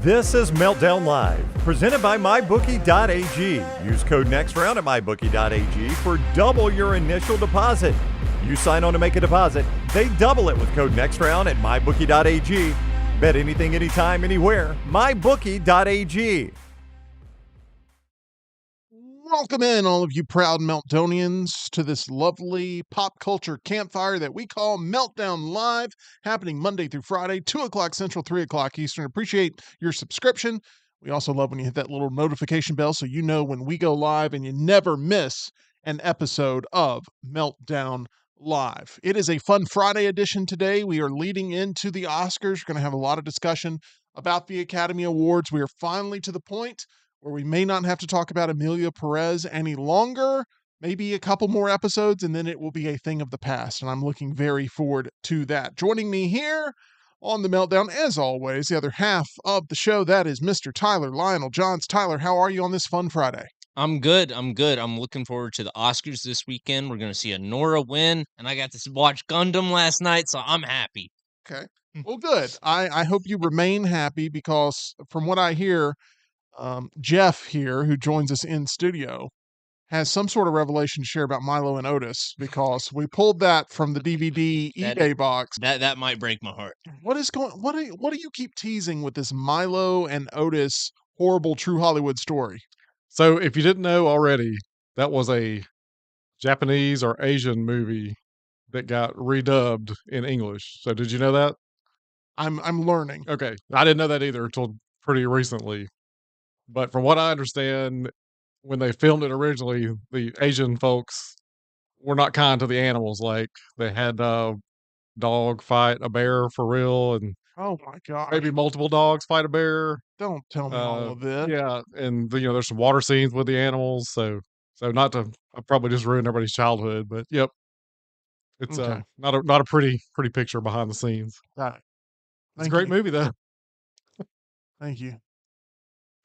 This is Meltdown Live, presented by MyBookie.ag. Use code NEXTROUND at MyBookie.ag for double your initial deposit. You sign on to make a deposit, they double it with code NEXTROUND at MyBookie.ag. Bet anything, anytime, anywhere. MyBookie.ag. Welcome in, all of you proud Meltdonians, to this lovely pop culture campfire that we call Meltdown Live, happening Monday through Friday, 2 o'clock Central, 3 o'clock Eastern. Appreciate your subscription. We also love when you hit that little notification bell so you know when we go live and you never miss an episode of Meltdown Live. It is a fun Friday edition today. We are leading into the Oscars. We're going to have a lot of discussion about the Academy Awards. We are finally to the point where we may not have to talk about Emilia Perez any longer, maybe a couple more episodes, and then it will be a thing of the past, and I'm looking very forward to that. Joining me here on the Meltdown, as always, the other half of the show, that is Mr. Tyler Lionel Johns. Tyler, how are you on this fun Friday? I'm good. I'm looking forward to the Oscars this weekend. We're going to see a Nora win, and I got to watch Gundam last night, so I'm happy. Okay. Well, good. I hope you remain happy because from what I hear, Jeff here, who joins us in studio, has some sort of revelation to share about Milo and Otis because we pulled that from the DVD eBay box. That might break my heart. What do you keep teasing with this Milo and Otis horrible true Hollywood story? So if you didn't know already, that was a Japanese or Asian movie that got redubbed in English. So did you know that? I'm learning. Okay. I didn't know that either until pretty recently. But from what I understand, when they filmed it originally, the Asian folks were not kind to the animals. Like they had a dog fight a bear for real, and Oh my God. maybe multiple dogs fight a bear. Don't tell me all of this. Yeah, and there's some water scenes with the animals. So not to, I probably just ruined everybody's childhood, but yep, it's Okay. not a pretty picture behind the scenes. Got it. It's a great movie though. Thank you.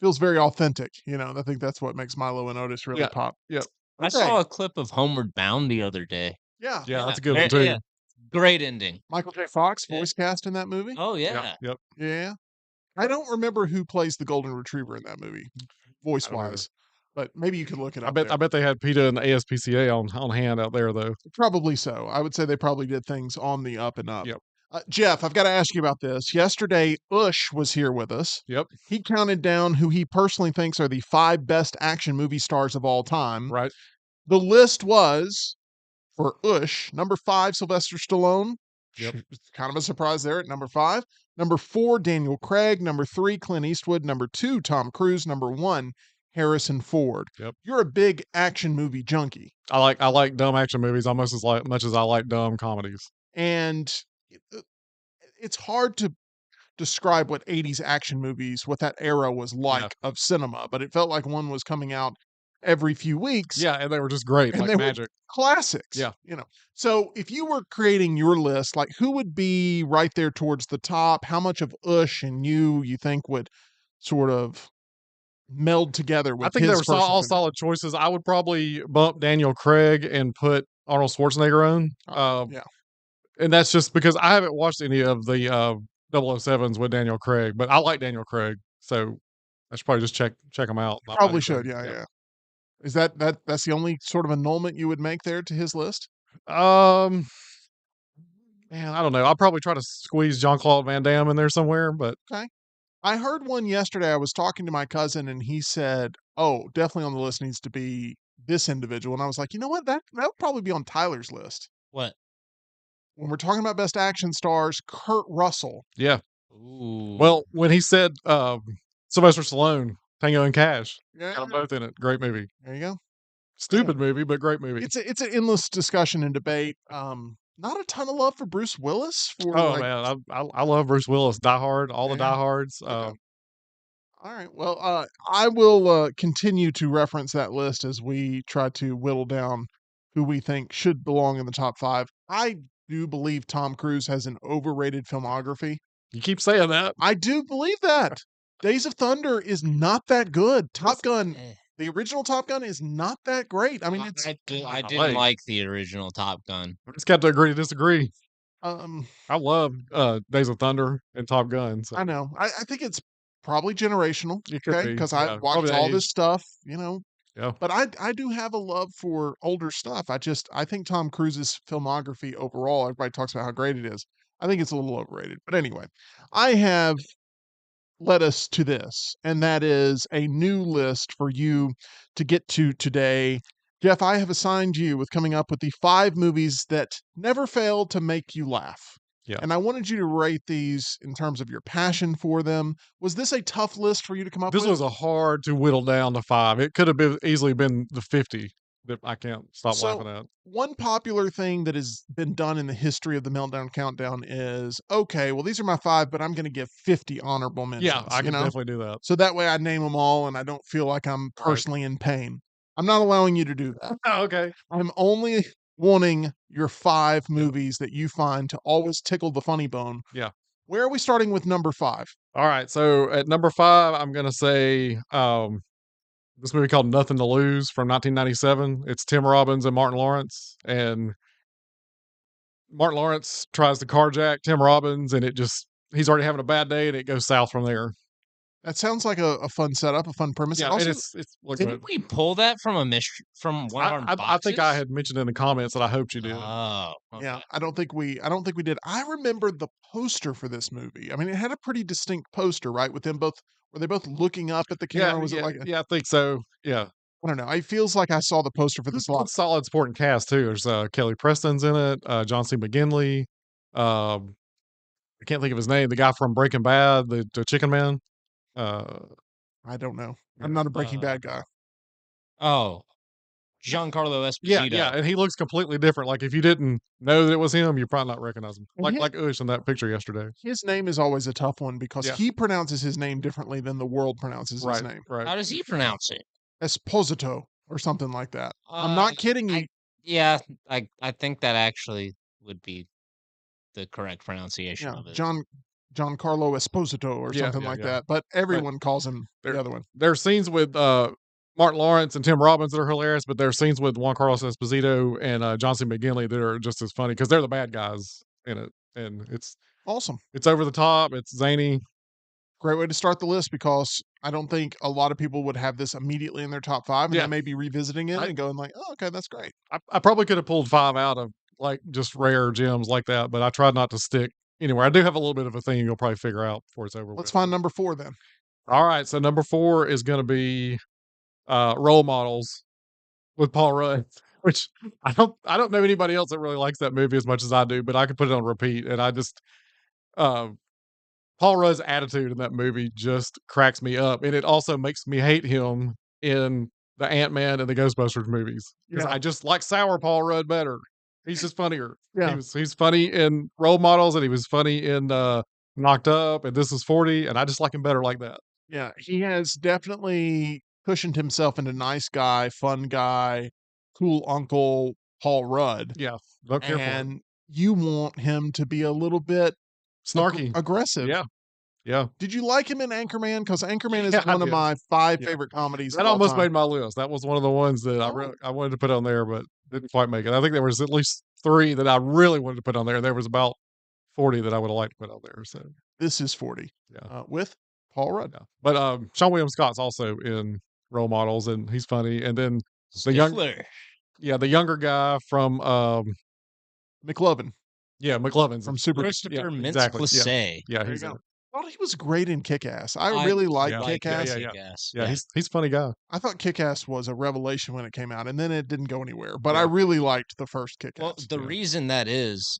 Feels very authentic, I think that's what makes Milo and Otis really pop. Yep. I saw a clip of Homeward Bound the other day. Yeah. Yeah, that's a good one too. Yeah. Great ending. Michael J. Fox Yeah. voice cast in that movie. Oh, yeah. Yep. Yeah. I don't remember who plays the golden retriever in that movie, voice I don't know. wise, but maybe you could look it I up. bet they had PETA and the ASPCA on hand out there though. Probably so. I would say they probably did things on the up and up. Yep. Jeff, I've got to ask you about this. Yesterday, Ush was here with us. Yep. He counted down who he personally thinks are the 5 best action movie stars of all time. Right. The list was, for Ush, number 5, Sylvester Stallone. Yep. Kind of a surprise there at number 5. Number 4, Daniel Craig. Number 3, Clint Eastwood. Number 2, Tom Cruise. Number 1, Harrison Ford. Yep. You're a big action movie junkie. I like dumb action movies almost as much as I like dumb comedies. And it's hard to describe what 80s action movies, what that era was like of cinema, but it felt like one was coming out every few weeks. Yeah, and they were just great, And like they were magic. classics. Yeah. So if you were creating your list, like who would be right there towards the top? How much of Ush and you think would sort of meld together with I think his they were all personal- solid choices. I would probably bump Daniel Craig and put Arnold Schwarzenegger on. Yeah. And that's just because I haven't watched any of the 007s with Daniel Craig, but I like Daniel Craig, so I should probably just check them out. Probably should, yeah. Is that's the only sort of annulment you would make there to his list? Man, I don't know. I'll probably try to squeeze Jean-Claude Van Damme in there somewhere, but I heard one yesterday. I was talking to my cousin and he said, "Oh, definitely on the list needs to be this individual." And I was like, "You know what? That'll probably be on Tyler's list." What? When we're talking about best action stars, Kurt Russell. yeah. Ooh. Well, when he said Sylvester Stallone, Tango and Cash, Yeah. got them both in it. Great movie. There you go. Stupid movie, but great movie. It's an endless discussion and debate. Not a ton of love for Bruce Willis. Oh man, I love Bruce Willis. Die Hard, all the Yeah. Die Hards. All right. Well, I will continue to reference that list as we try to whittle down who we think should belong in the top 5. I do believe Tom Cruise has an overrated filmography. You keep saying that. I do believe that. Days of Thunder is not that good. Top Gun, the original Top Gun is not that great. I mean, it's I like- didn't like the original Top Gun. We just got to agree to disagree. um I love Days of Thunder and Top Gun. So. I know. I think it's Probably generational. It could Okay, be. because I Yeah, watched probably that all age. this stuff. Yeah. But I do have a love for older stuff. I think Tom Cruise's filmography overall, everybody talks about how great it is. I think it's a little overrated. But anyway, I have led us to this, and that is a new list for you to get to today. Jeff, I have assigned you with coming up with the 5 movies that never fail to make you laugh. Yeah. And I wanted you to rate these in terms of your passion for them. Was this a tough list for you to come up This with? was a hard to whittle down to 5. It could have been easily been the 50 that I can't stop laughing at. One popular thing that has been done in the history of the Meltdown Countdown is, okay, well, these are my 5, but I'm going to give 50 honorable mentions. Yeah, I can definitely do that. So that way I name them all and I don't feel like I'm Right. personally in pain. I'm not allowing you to do that. Oh, okay. I'm only wanting your 5 movies that you find to always tickle the funny bone. Yeah. Where are we starting with number 5? All right. So at number 5, I'm gonna say this movie called Nothing to Lose from 1997. It's Tim Robbins and Martin Lawrence, and Martin Lawrence tries to carjack Tim Robbins, and he's already having a bad day, and it goes south from there. That sounds like a fun setup, a fun premise. Yeah, Also, and it's look, Didn't we pull that from a mystery from one of our boxes? I think I had mentioned in the comments that I hoped you did. Oh, yeah, okay. I don't think we did. I remember the poster for this movie. I mean, it had a pretty distinct poster, right? With them both, were they both looking up at the camera? Was it like, yeah, I think so. Yeah, I don't know. It feels like I saw the poster for this lot. good solid supporting cast too. There's Kelly Preston's in it, John C. McGinley. I can't think of his name. The guy from Breaking Bad, the Chicken Man. I don't know. Yeah. I'm not a Breaking Bad guy. Oh, Giancarlo Yeah, Esposito. yeah, and he looks completely different. Like if you didn't know that it was him, you probably not recognize him. And Like Ush in that picture yesterday. his name is always a tough one because Yeah. he pronounces his name differently than the world pronounces his name. Right. How does he pronounce it? Esposito or something like that. I'm not kidding you. Yeah, I think that actually would be the correct pronunciation Yeah, of it. Giancarlo Esposito or Yeah, something yeah, like yeah. that. But everyone calls him the other one. There are scenes with Martin Lawrence and Tim Robbins that are hilarious, but there are scenes with Juan Carlos Esposito and John C. McGinley that are just as funny because they're the bad guys in it, and it's Awesome. it's over the top, it's zany. Great way to start the list because I don't think a lot of people would have this immediately in their top 5 and Yeah. then maybe revisiting it I- and going like, oh, okay, that's great. I probably could have pulled 5 out of like just rare gems like that, but I tried not to stick anywhere. I do have a little bit of a theme you'll probably figure out before it's over. Let's with. find number 4 then. All right, so number 4 is going to be Role Models with Paul Rudd, which I don't know anybody else that really likes that movie as much as I do, but I could put it on repeat, and I just Paul Rudd's attitude in that movie just cracks me up, and it also makes me hate him in the Ant-Man and the Ghostbusters movies because I just like sour Paul Rudd better. He's just funnier. Yeah. He's funny in Role Models, and he was funny in Knocked Up, and This Is 40, and I just like him better like that. Yeah, he has definitely cushioned himself into nice guy, fun guy, cool uncle Paul Rudd. Yeah, don't care for him. And you want him to be a little bit Snarky. aggressive. Yeah. Did you like him in Anchorman? Because Anchorman is Yeah, I one of did. my 5 Yeah. favorite comedies. That of all almost time. made my list. That was one of the ones that I wanted to put on there, but didn't quite make it. I think there was at least 3 that I really wanted to put on there. There was about 40 that I would have liked to put on there. So This is 40. Yeah. With Paul Rudd. yeah. But Sean William Scott's also in Role Models, and he's funny. And then the younger guy from McLovin McLovin's from Super. Christopher yeah, Mintz exactly. Plessé. Yeah, There you he's in go. it. I thought he was great in Kick-Ass. I really like yeah, Kick-Ass. Yeah, he's a funny guy. I thought Kick-Ass was a revelation when it came out, and then it didn't go anywhere. But Yeah. I really liked the first Kick-Ass. Well, the reason that is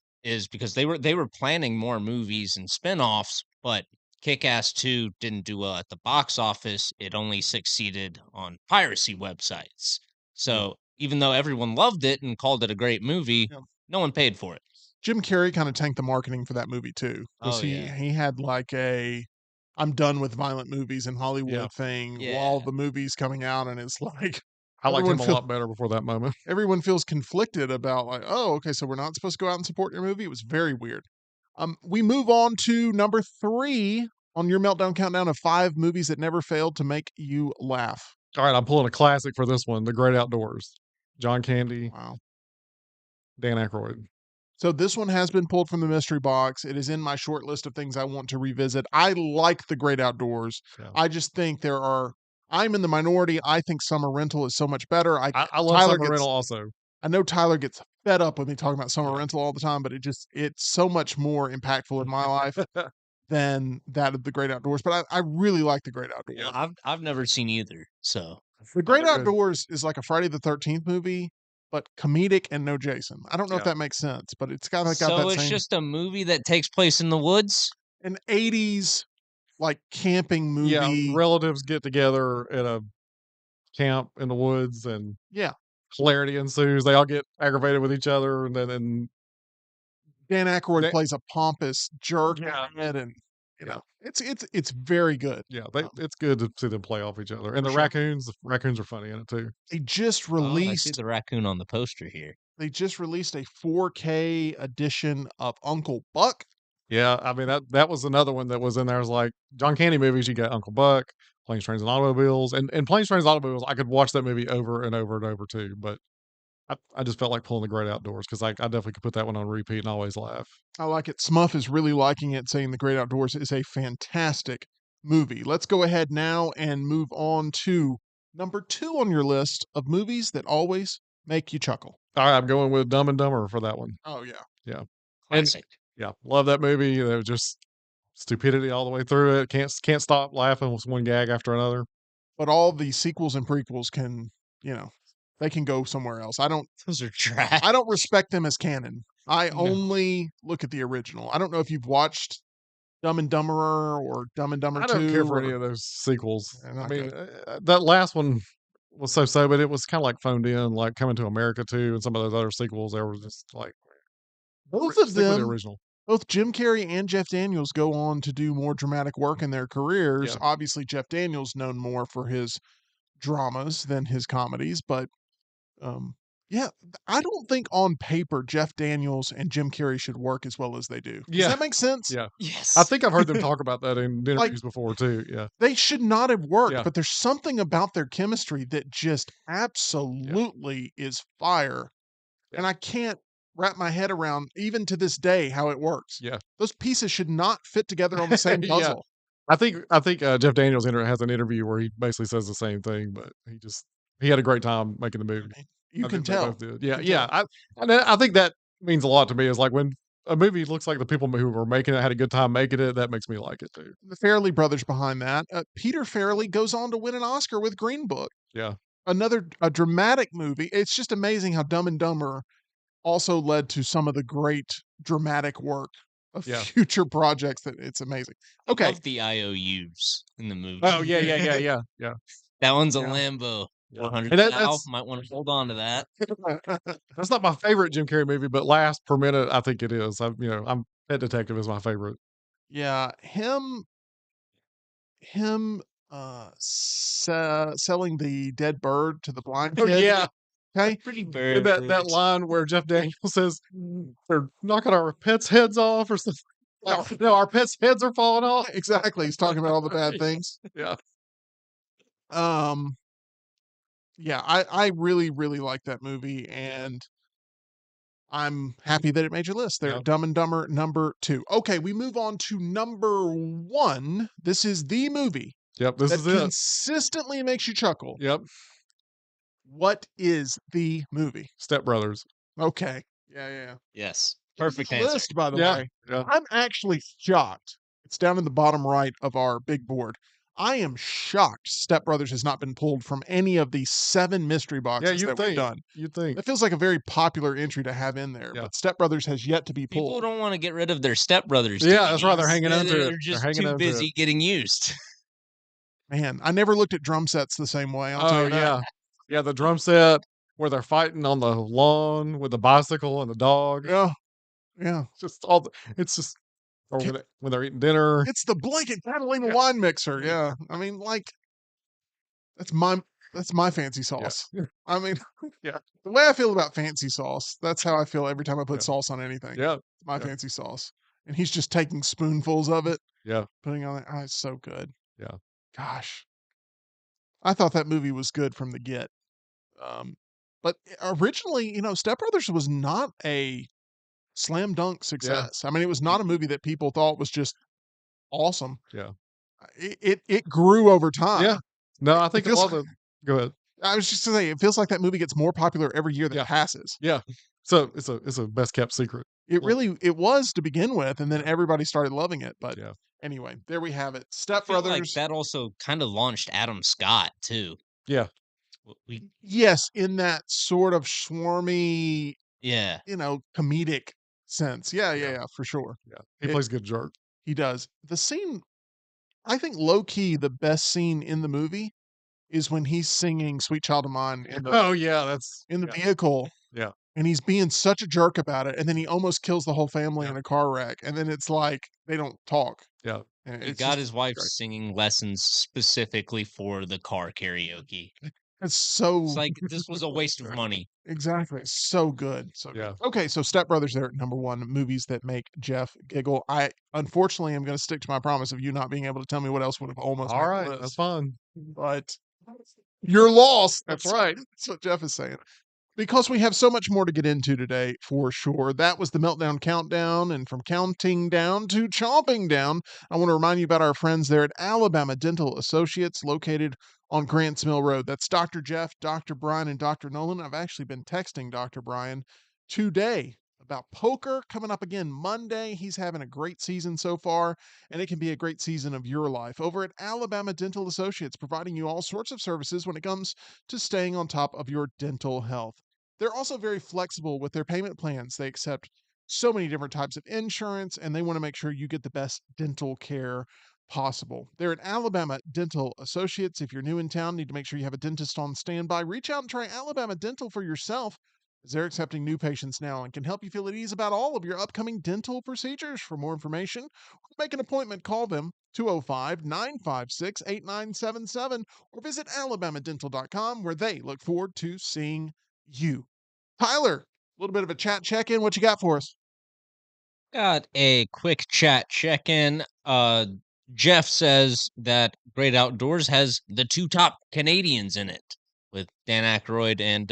because they were planning more movies and spin-offs, but Kick-Ass 2 didn't do well at the box office. It only succeeded on piracy websites. So even though everyone loved it and called it a great movie, no one paid for it. Jim Carrey kind of tanked the marketing for that movie too, because he had like a "I'm done with violent movies in Hollywood" thing while the movie's coming out, and it's like I liked him a lot better before that moment. everyone feels conflicted about like, oh, okay, so we're not supposed to go out and support your movie. It was very weird. We move on to number 3 on your Meltdown countdown of 5 movies that never failed to make you laugh. All right, I'm pulling a classic for this one, The Great Outdoors. John Candy, Wow. Dan Aykroyd. So this one has been pulled from the mystery box. It is in my short list of things I want to revisit. I like The Great Outdoors. Yeah. I just think I'm in the minority. I think Summer Rental is so much better. I love Summer Rental also. I know Tyler gets fed up with me talking about Summer Yeah. Rental all the time, but it's so much more impactful in my life than that of The Great Outdoors. But I really like The Great Outdoors. Yeah, I've never seen either. So The Great they're good. Outdoors is like a Friday the 13th movie, but comedic and no Jason. I don't know if Yeah. that makes sense, but it's got so that it's same just a movie that takes place in the woods. an 80s like camping Yeah, movie. relatives get together at a camp in the woods, and Yeah. hilarity ensues. They all get aggravated with each other, and then Dan Aykroyd Dan- plays a pompous jerk Yeah. in it, and Yeah. it's very good. yeah, it's good to see them play off each other. And For the sure. raccoons are funny in it too. They just Oh, I see released the raccoon on the poster here. a 4K edition of Uncle Buck. Yeah, I mean that was another one that was in there. It's like John Candy movies. You got Uncle Buck, Planes, Trains, and Automobiles, and Planes, Trains, and Automobiles. I could watch that movie over and over and over too. But I just felt like pulling The Great Outdoors because I definitely could put that one on repeat and always laugh. I like it. Smuff is really liking it, saying The Great Outdoors is a fantastic movie. Let's go ahead now and move on to number 2 on your list of movies that always make you chuckle. All right, I'm going with Dumb and Dumber for that one. Oh yeah. Yeah, and Classic. yeah, love that movie. There was just stupidity all the way through it. Can't stop laughing with one gag after another. But all the sequels and prequels can, they can go somewhere else. Those are trash. I don't respect them as canon. I No. only look at the original. I don't know if you've watched Dumb and Dumberer or Dumb and Dumber 2. I don't care for or- any of those sequels. They're I not mean, that last one was so, but it was kind of like phoned in, like Coming to America too, and some of those other sequels. They were just like Both of stick with the them, original. both Jim Carrey and Jeff Daniels go on to do more dramatic work in their careers. Yeah. Obviously, Jeff Daniels known more for his dramas than his comedies, but yeah, I don't think on paper Jeff Daniels and Jim Carrey should work as well as they do. Does Yeah. that make sense? Yeah, Yes. I think I've heard them talk about that in interviews before too. Yeah, They should not have worked, Yeah. but there's something about their chemistry that just absolutely is fire. And I can't wrap my head around, even to this day, how it works. yeah. Those pieces should not fit together on the same Yeah. puzzle. I think Jeff Daniels has an interview where he basically says the same thing, but he had a great time making the movie. You I can think they tell. both did. Yeah, can yeah. I think that means a lot to me. Is like when a movie looks like the people who were making it had a good time making it. That makes me like it too. The Farrelly brothers behind that. Peter Farrelly goes on to win an Oscar with Green Book. Yeah, A dramatic movie. It's just amazing how Dumb and Dumber also led to some of the great dramatic work of Yeah. future projects. That it's amazing. Okay, Love the IOUs in the movie. Oh yeah. That one's a Yeah. Lambo. Yeah. 400 And thou. Might want to hold on to that. That's not my favorite Jim Carrey movie, but Last Per Minute, I think it is. I'm Pet Detective is my favorite. yeah, him selling the dead bird to the blind Oh kid. yeah, Okay. Pretty and bird. that line where Jeff Daniels says they're knocking our pets' heads off or something. No, our pets' heads are falling off. Exactly. He's talking about all the bad things. Yeah, Yeah, I really, really like that movie, and I'm happy that it made your list. There, Yep. Dumb and Dumber number 2. Okay, we move on to number 1. This is the movie yep. This that is it. consistently makes you chuckle. Yep, What is the movie? Step Brothers. Okay. Yeah. Yes. Good Perfect answer. list, by the Yeah, way. yeah. I'm actually shocked. It's down in the bottom right of our big board. I am shocked Step Brothers has not been pulled from any of the 7 mystery Yeah, boxes you that we've think? done. You think? It feels like a very popular entry to have in there, Yeah. but Step Brothers has yet to be People pulled. don't want to get rid of their stepbrothers. Yeah, that's right, they're hanging on to it. They're They're just hanging too on to it. busy getting used. Man, I never looked at drum sets the same way. I'll tell Oh you that. yeah, the drum set where they're fighting on the lawn with the bicycle and the dog. Yeah. Just all. It's just or when they're eating dinner. It's the blanket Catalina Yeah. wine mixer. Yeah. I mean, like, that's my fancy sauce. Yeah. I mean, Yeah. the way I feel about fancy sauce, that's how I feel every time I put Yeah. sauce on anything. Yeah, My yeah. fancy sauce. And he's just taking spoonfuls of it, yeah, putting on it. Oh, it's so good. yeah. Gosh. I thought that movie was good from the get. But originally, Step Brothers was not a slam dunk success. I mean, it was not a movie that people thought was just awesome. Yeah. It grew over time. Yeah. No, I It think a feels lot of go ahead. I was just saying, it feels like that movie gets more popular every year that Yeah. passes. Yeah. So it's a best kept secret. It Well, really it was to begin with, and then everybody started loving it. But yeah. anyway, there we have it. Step I feel like Brothers. that also kind of launched Adam Scott too. Yeah. We Yes, in that sort of swarmy, yeah. comedic sense. Yeah, Yeah. for sure. Yeah. He It plays a good jerk. He does. The scene, I think low key, the best scene in the movie is when he's singing "Sweet Child of Mine" Oh yeah, that's in the yeah. vehicle, Yeah. and he's being such a jerk about it, and then he almost kills the whole family Yeah. in a car wreck, and then it's like they don't talk. Yeah. And He it's got just his wife great. singing lessons specifically for the car karaoke. It's It's so like this was a waste of money. exactly so good, so good. Yeah. Okay, so Step Brothers there at number one, movies that make Jeff giggle. I unfortunately am going to stick to my promise of you not being able to tell me what else would have almost All made the right. list. That's fine. But you're lost. That's right. That's what Jeff is saying. Because we have so much more to get into today, for sure. That was the Meltdown Countdown. And from counting down to chomping down, I want to remind you about our friends there at Alabama Dental Associates, located on Grants Mill Road. That's Dr. Jeff, Dr. Brian, and Dr. Nolan. I've actually been texting Dr. Brian today about poker coming up again Monday. He's having a great season so far, and it can be a great season of your life. Over at Alabama Dental Associates, providing you all sorts of services when it comes to staying on top of your dental health. They're also very flexible with their payment plans. They accept so many different types of insurance, and they want to make sure you get the best dental care possible. They're at Alabama Dental Associates. If you're new in town, need to make sure you have a dentist on standby. Reach out and try Alabama Dental for yourself, as they're accepting new patients now and can help you feel at ease about all of your upcoming dental procedures. For more information, or make an appointment, call them 205-956-8977 or visit alabamadental.com, where they look forward to seeing you. Tyler, a little bit of a chat check-in. What you got for us? Got a quick chat check-in. Jeff says that Great Outdoors has the two top Canadians in it with Dan Aykroyd and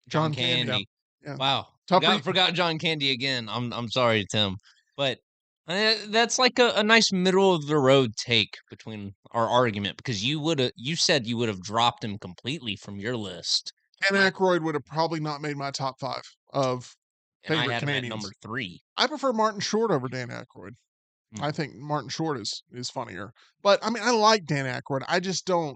John Candy. Yeah. Wow, Tough forgot John Candy again. I'm sorry, Tim, but that's like a nice middle of the road take between our argument, because you said you would have dropped him completely from your list, Dan Aykroyd would have probably not made my top 5 of and I favorite had him at Canadians. number 3. I prefer Martin Short over Dan Aykroyd. I think Martin Short is funnier. But, I mean, I like Dan Aykroyd. I just don't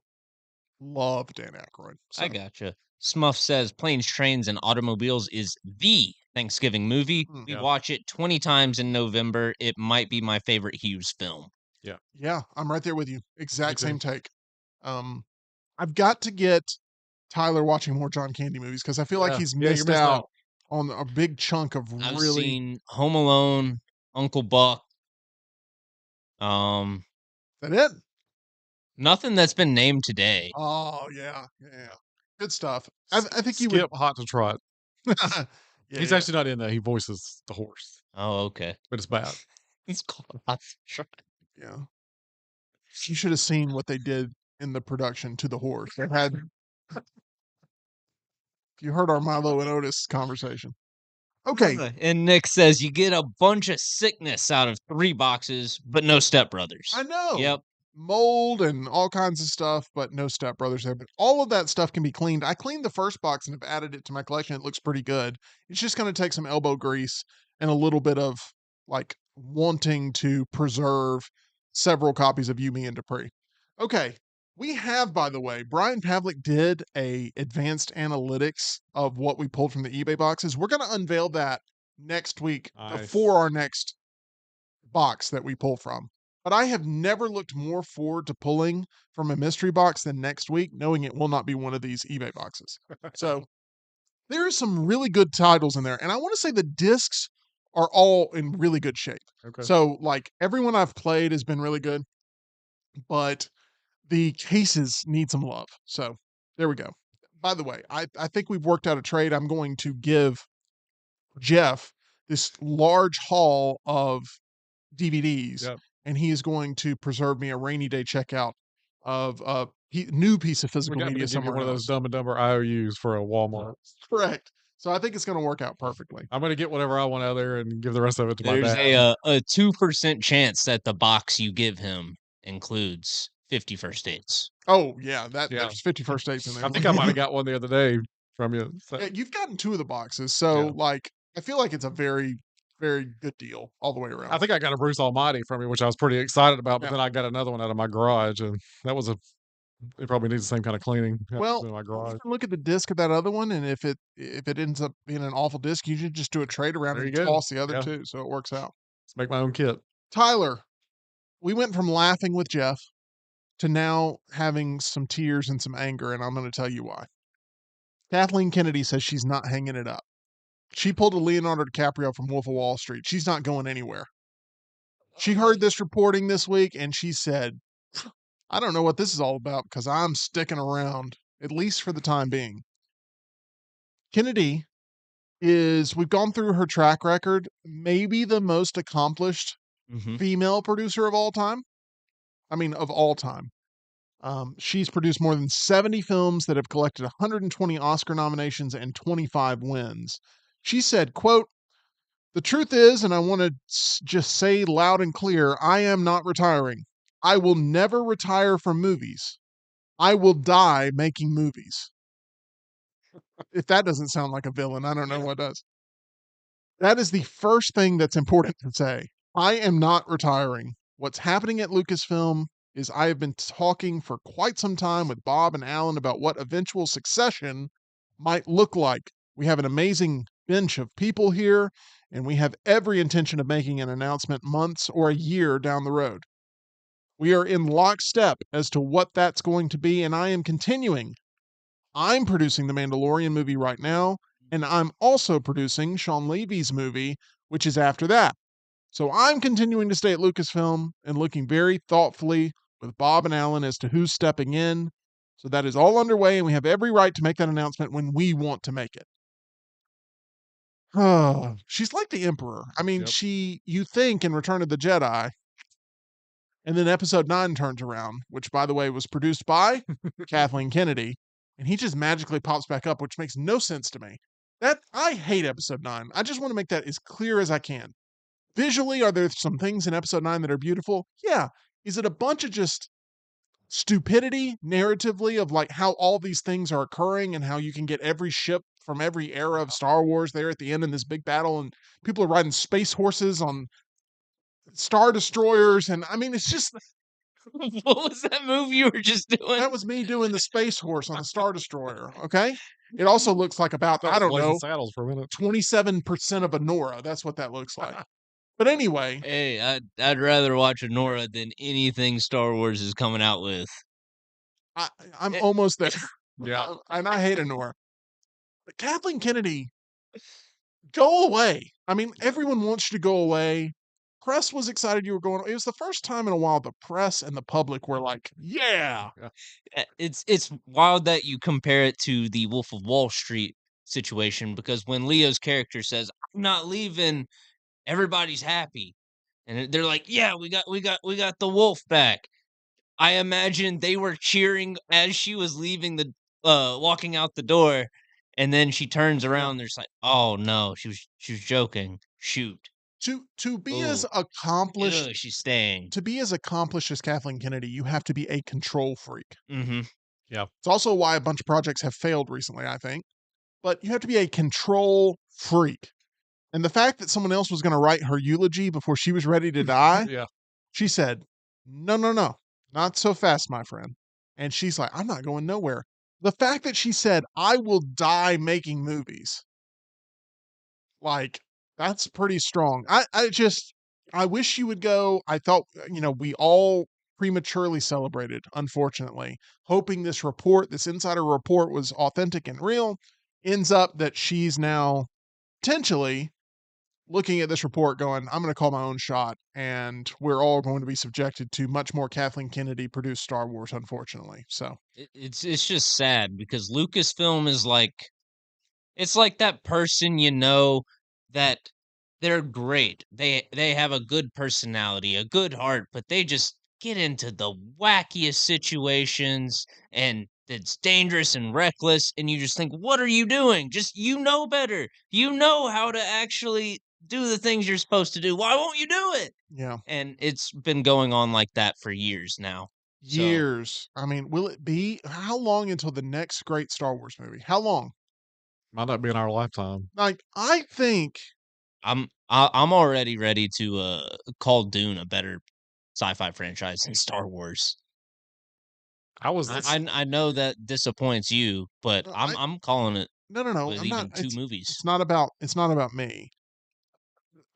love Dan Aykroyd. So. I gotcha. Smuff says Planes, Trains, and Automobiles is the Thanksgiving movie. We Yeah. watch it 20 times in November. It might be my favorite Hughes film. Yeah, I'm right there with you. Exact Me same too. take. I've got to get Tyler watching more John Candy movies because I feel like he's you're missed missing out on a big chunk of I've really. seen Home Alone, Uncle Buck. That it? Nothing that's been named today. Oh yeah. Good stuff. I think you Skip Hot to Trot. would. He's actually not in that. He voices the horse, Oh, okay. but it's bad. It's called Hot Shot. Yeah. You should have seen what they did in the production to the horse. They had. You heard our Milo and Otis conversation. Okay. And Nick says you get a bunch of sickness out of 3 boxes, but no stepbrothers. I know. Yep. Mold and all kinds of stuff, but no Step Brothers there. But all of that stuff can be cleaned. I cleaned the first box and have added it to my collection. It looks pretty good. It's just going to take some elbow grease and a little bit of like wanting to preserve several copies of You, Me, and Dupree. Okay. We have, by the way, Brian Pavlik did a advanced analytics of what we pulled from the eBay boxes. We're going to unveil that next week Nice. before our next box that we pull from. But I have never looked more forward to pulling from a mystery box than next week, knowing it will not be one of these eBay boxes. So there are some really good titles in there. And I want to say the discs are all in really good shape. Okay. So, like, everyone I've played has been really good, but the cases need some love. So there we go. By the way, I think we've worked out a trade. I'm going to give Jeff this large haul of DVDs. Yep. And he is going to preserve me a rainy day checkout of a new piece of We physical got to media give you somewhere one of those else. Dumb and Dumber IOUs for a Walmart. Correct. So I think it's going to work out perfectly. I'm going to get whatever I want out of there and give the rest of it to my There's dad. a 2% chance that the box you give him includes 50 first dates. Oh yeah, Yeah. there's 51st dates in there. I think I might have got one the other day from you. So, Yeah, you've gotten 2 of the boxes, so Yeah. like I feel like it's a very, very good deal all the way around. I think I got a Bruce Almighty from you, which I was pretty excited about, but Yeah. then I got another one out of my garage, and that was it probably needs the same kind of cleaning Well, in my you garage. can look at the disc of that other one, and if it ends up being an awful disc, you should just do a trade around There you and go. toss the other Yeah. 2, so it works out. Let's make my own kit. Tyler, we went from laughing with Jeff to now having some tears and some anger, and I'm going to tell you why. Kathleen Kennedy says she's not hanging it up. She pulled a Leonardo DiCaprio from Wolf of Wall Street. She's not going anywhere. She heard this reporting this week and she said, I don't know what this is all about because I'm sticking around, at least for the time being. Kennedy we've gone through her track record, maybe the most accomplished female producer of all time. I mean, of all time. She's produced more than 70 films that have collected 120 Oscar nominations and 25 wins. She said, quote, "The truth is, and I want to just say loud and clear, I am not retiring. I will never retire from movies. I will die making movies." If that doesn't sound like a villain, I don't know what does. That is the first thing that's important to say. I am not retiring. What's happening at Lucasfilm is I have been talking for quite some time with Bob and Alan about what eventual succession might look like. We have an amazing bench of people here, and we have every intention of making an announcement months or a year down the road. We are in lockstep as to what that's going to be, and I am continuing. I'm producing the Mandalorian movie right now, and I'm also producing Sean Levy's movie, which is after that. So I'm continuing to stay at Lucasfilm and looking very thoughtfully with Bob and Alan as to who's stepping in. So that is all underway, and we have every right to make that announcement when we want to make it. Oh, she's like the Emperor. I mean, Yep. you think in Return of the Jedi, and then episode 9 turns around, which, by the way, was produced by Kathleen Kennedy, and he just magically pops back up, which makes no sense to me. I hate episode 9. I just want to make that as clear as I can. Visually, are there some things in episode 9 that are beautiful? Yeah. Is it a bunch of just stupidity narratively of like how all these things are occurring and how you can get every ship from every era of Star Wars there at the end in this big battle and people are riding space horses on Star Destroyers, and I mean it's just What was that move you were just doing? that was me doing the space horse on the Star Destroyer, okay? It also looks like about, I don't Blazing know, Saddles for a minute. 27% of a Nora. That's what that looks like. But anyway, Hey, I'd rather watch a Nora than anything Star Wars is coming out with. I'm almost there. Yeah. And I hate a Nora. But Kathleen Kennedy, go away. I mean, everyone wants you to go away. Press was excited you were going. It was the first time in a while the press and the public were like, yeah. It's wild that you compare it to the Wolf of Wall Street situation because when Leo's character says, "I'm not leaving," everybody's happy. And they're like, "Yeah, we got the wolf back." I imagine they were cheering as she was leaving walking out the door, and then she turns around, there's like, "Oh, no, she was joking. Shoot. To be as Ooh. accomplished Ugh, she's staying." as Kathleen Kennedy, you have to be a control freak. Mhm. It's also why a bunch of projects have failed recently, I think. But you have to be a control freak. And the fact that someone else was going to write her eulogy before she was ready to die, Yeah. she said, no, no, no, not so fast, my friend. And she's like, I'm not going nowhere. The fact that she said, I will die making movies, like, that's pretty strong. I wish you would go. I thought, we all prematurely celebrated, unfortunately, hoping this insider report was authentic and real. Ends up that she's now potentially looking at this report going, I'm going to call my own shot, and we're all going to be subjected to much more Kathleen Kennedy produced Star Wars, unfortunately. So, It's just sad because Lucasfilm is like it's like that person that they're great. They have a good personality, a good heart, but they just get into the wackiest situations and it's dangerous and reckless, and you just think, "What are you doing? Just you know better. You know how to actually do the things you're supposed to do. Why won't you do it?" Yeah. And it's been going on like that for years now. So Years. I mean, will it be how long until the next great Star Wars movie? How long? Might not be in our lifetime. Like, I think I'm already ready to call Dune a better sci-fi franchise than Star Wars. I was I know that disappoints you, but no, I'm calling it no. with I'm not. even 2 movies. It's not about me.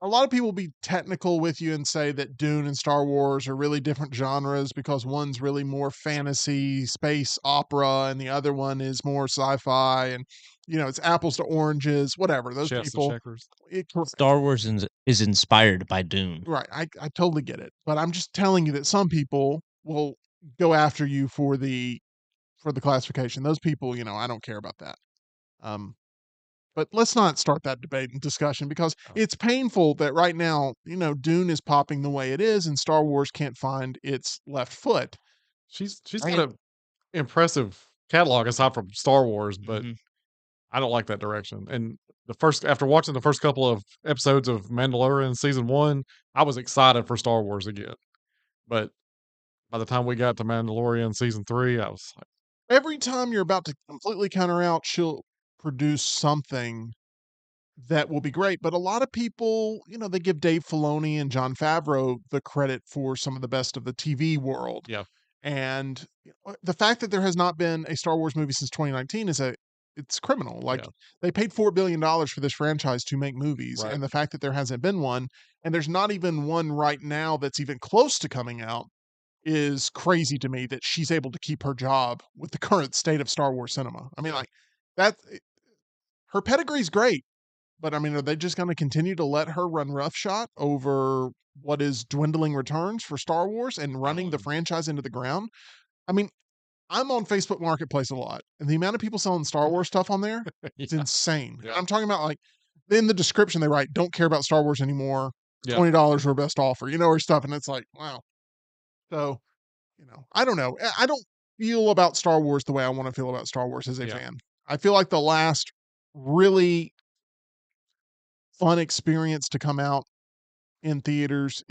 A lot of people will be technical with you and say that Dune and Star Wars are really different genres because one's really more fantasy, space opera, and the other one is more sci-fi, and it's apples to oranges, whatever. Those chess to people, checkers. correct. Star Wars is inspired by Dune. Right. I totally get it. But I'm just telling you that some people will go after you for the classification. Those people, I don't care about that. Um, but let's not start that debate and discussion because Oh. it's painful that right now, Dune is popping the way it is and Star Wars can't find its left foot. She's I got a impressive catalog aside from Star Wars, but Mhm. I don't like that direction. And after watching the first couple of episodes of Mandalorian season 1, I was excited for Star Wars again. But by the time we got to Mandalorian season 3, I was like, Every time you're about to completely counter out, she'll produce something that will be great. But a lot of people, they give Dave Filoni and John Favreau the credit for some of the best of the TV world. yeah, And the fact that there has not been a Star Wars movie since 2019 it's criminal. Like yeah, they paid $4 billion for this franchise to make movies, right. and the fact that there hasn't been one, and there's not even one right now that's even close to coming out, is crazy to me that she's able to keep her job with the current state of Star Wars cinema. I mean, Yeah. like that. Her pedigree's great, but I mean, are they just going to continue to let her run roughshod over what is dwindling returns for Star Wars and running the Um, franchise into the ground? I mean, I'm on Facebook Marketplace a lot, and the amount of people selling Star Wars stuff on there, it's Yeah, insane. yeah, I'm talking about like in the description they write, "Don't care about Star Wars anymore. yeah, $20 or best offer," or stuff, and it's like, wow. So, I don't know. I don't feel about Star Wars the way I want to feel about Star Wars as a yeah, fan. I feel like the last really fun experience to come out in theaters,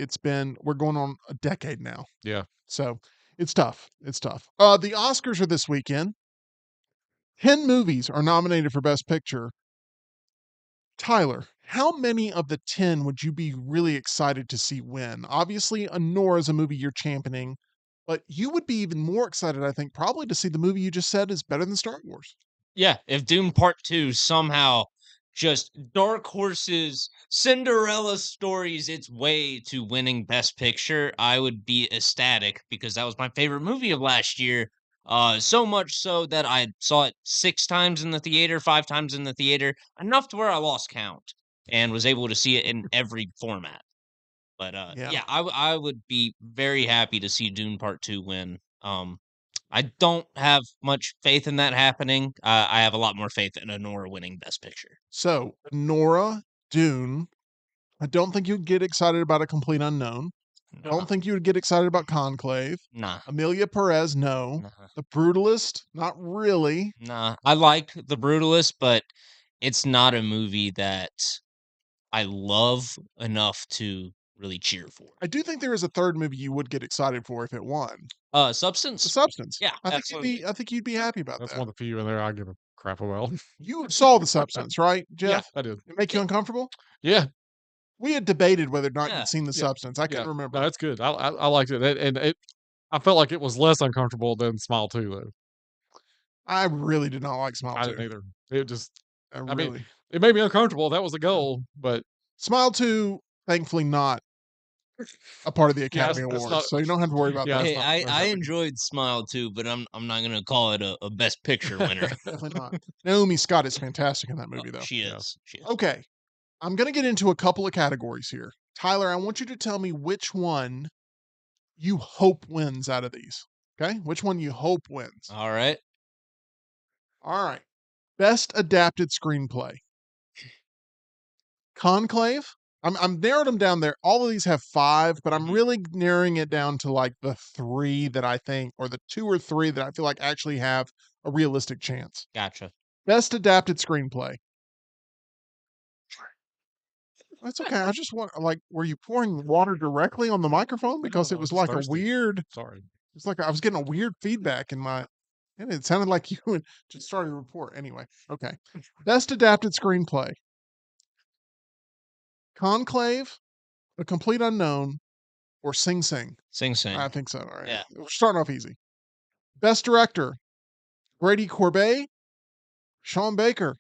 we're going on a decade now. yeah. So it's tough. It's tough. The Oscars are this weekend. 10 movies are nominated for Best Picture. Tyler, how many of the 10 would you be really excited to see win? Obviously, Honora is a movie you're championing, but you would be even more excited, I think, probably to see the movie you just said is better than Star Wars. yeah, if Dune Part 2 somehow just dark horses, Cinderella stories its way to winning Best Picture, I would be ecstatic because that was my favorite movie of last year. So much so that I saw it 6 times in the theater, 5 times in the theater, enough to where I lost count and was able to see it in every format. But, Yeah. yeah, I would be very happy to see Dune Part 2 win. I don't have much faith in that happening. I have a lot more faith in Honora winning Best Picture. So, Nora, Dune. I don't think you'd get excited about A Complete Unknown. Nah, Don't think you would get excited about Conclave. nah, Amelia Perez, no. nah, The Brutalist, not really. nah. I like The Brutalist, but it's not a movie that I love enough to really cheer for. I do think there is a third movie you would get excited for if it won. The Substance? Substance. Yeah, absolutely. I think you'd be happy about That's that. one of the few in there I give a crap about. You saw The Substance, right, Yeah, Jeff? I did. It make you Yeah, uncomfortable? Yeah, We had debated whether or not yeah. you'd seen The yeah, Substance. I yeah. couldn't No, remember. it's good. I liked it, and I felt like it was less uncomfortable than Smile 2, though. I really did not like Smile I 2. didn't either. It just, I I mean, really. it made me uncomfortable. That was the Yeah. goal, but Smile 2, thankfully not a part of the yeah, Academy it's Awards, not. so you don't have to worry about Yeah, that. it's Hey, not. I enjoyed Smile too, but I'm not gonna call it a Best Picture winner. Definitely not. Naomi Scott is fantastic in that movie, though. She Yeah. is. She is. Okay, I'm gonna get into a couple of categories here. Tyler, I want you to tell me which one you hope wins out of these. Okay? Which one you hope wins. All right. All right. Best adapted screenplay. Conclave. I'm narrowed them down there. All of these have 5, but I'm Mhm. really narrowing it down to like the 3 that I think, or the 2 or 3 that I feel like actually have a realistic chance. Gotcha. Best adapted screenplay. That's okay. I just want like, were you pouring water directly on the microphone? Because No, it I was just like a thirsty. weird. Sorry. It's like I was getting a weird feedback in my. And it sounded like you had just started a report. Anyway, okay. Best adapted screenplay. Conclave, The Complete Unknown, or Sing Sing. Sing Sing. I think so. All right. Yeah. We're starting off easy. Best director. Brady Corbet, Sean Baker.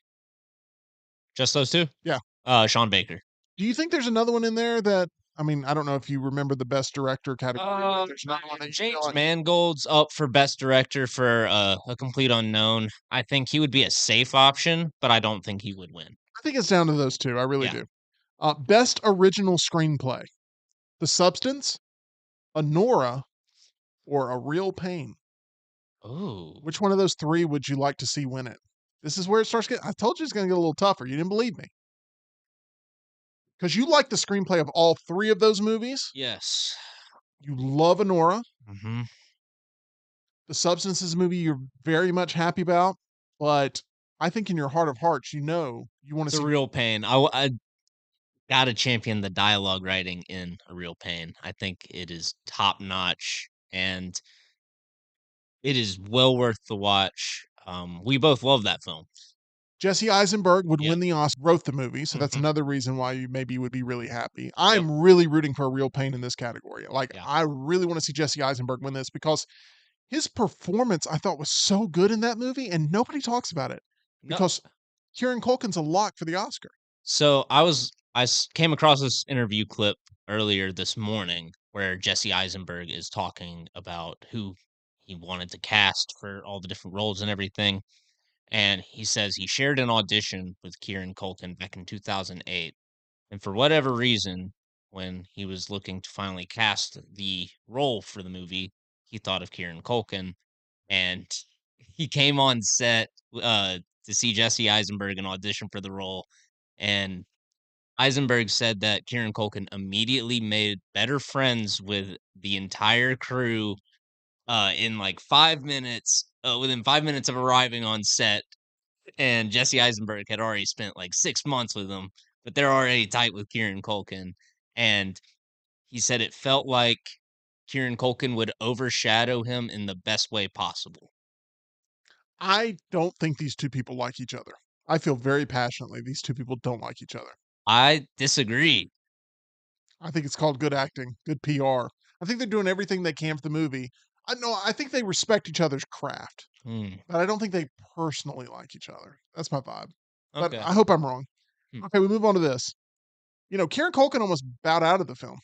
Just those two? Yeah. Sean Baker. Do you think there's another one in there that I mean, I don't know if you remember the best director category, but there's another one that you James feel like Mangold's up for best director for A Complete Unknown. I think he would be a safe option, but I don't think he would win. I think it's down to those two. I really Yeah. do. Best original screenplay. The Substance, Honora, or A Real Pain. Ooh. Which one of those three would you like to see win it? This is where it starts getting I told you it's going to get a little tougher. You didn't believe me. Because you like the screenplay of all three of those movies. Yes. You love Honora. Mm-hmm. The Substance is a movie you're very much happy about, but I think in your heart of hearts, you know you want to It's a see. real pain. I gotta champion the dialogue writing in A Real Pain. I think it is top notch and it is well worth the watch. We both love that film. Jesse Eisenberg would Yep. win the Oscar, wrote the movie, so that's Mhm. another reason why you maybe would be really happy. I'm really rooting for A Real Pain in this category. Like, Yeah. I really want to see Jesse Eisenberg win this because his performance I thought was so good in that movie, and nobody talks about it No. because Kieran Culkin's a lock for the Oscar. So came across this interview clip earlier this morning where Jesse Eisenberg is talking about who he wanted to cast for all the different roles and everything. And he says he shared an audition with Kieran Culkin back in 2008. And for whatever reason, when he was looking to finally cast the role for the movie, he thought of Kieran Culkin. And he came on set to see Jesse Eisenberg and audition for the role. And Eisenberg said that Kieran Culkin immediately made better friends with the entire crew in like 5 minutes, within 5 minutes of arriving on set. And Jesse Eisenberg had already spent like 6 months with him, but they're already tight with Kieran Culkin. And he said it felt like Kieran Culkin would overshadow him in the best way possible. I don't think these two people like each other. I feel very passionately these two people don't like each other. I disagree. I think it's called good acting, good PR. I think they're doing everything they can for the movie. I know I think they respect each other's craft, Hmm. but I don't think they personally like each other. That's my vibe. But Okay. I hope I'm wrong. Hmm. Okay, we move on to this. Kieran Culkin almost bowed out of the film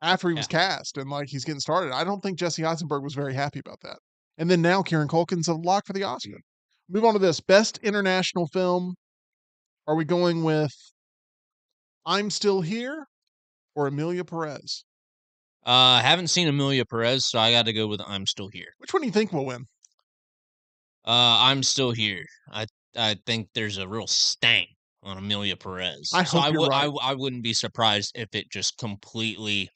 after he Yeah. was cast and like he's getting started. I don't think Jesse Eisenberg was very happy about that. And then now Kieran Culkin's a lock for the Oscar. Move on to this. Best international film. Are we going with I'm Still Here or Amelia Perez? Haven't seen Amelia Perez, so I got to go with I'm Still Here. Which one do you think will win? I'm Still Here. I think there's a real stank on Amelia Perez. I So hope you're right. I wouldn't be surprised if it just completely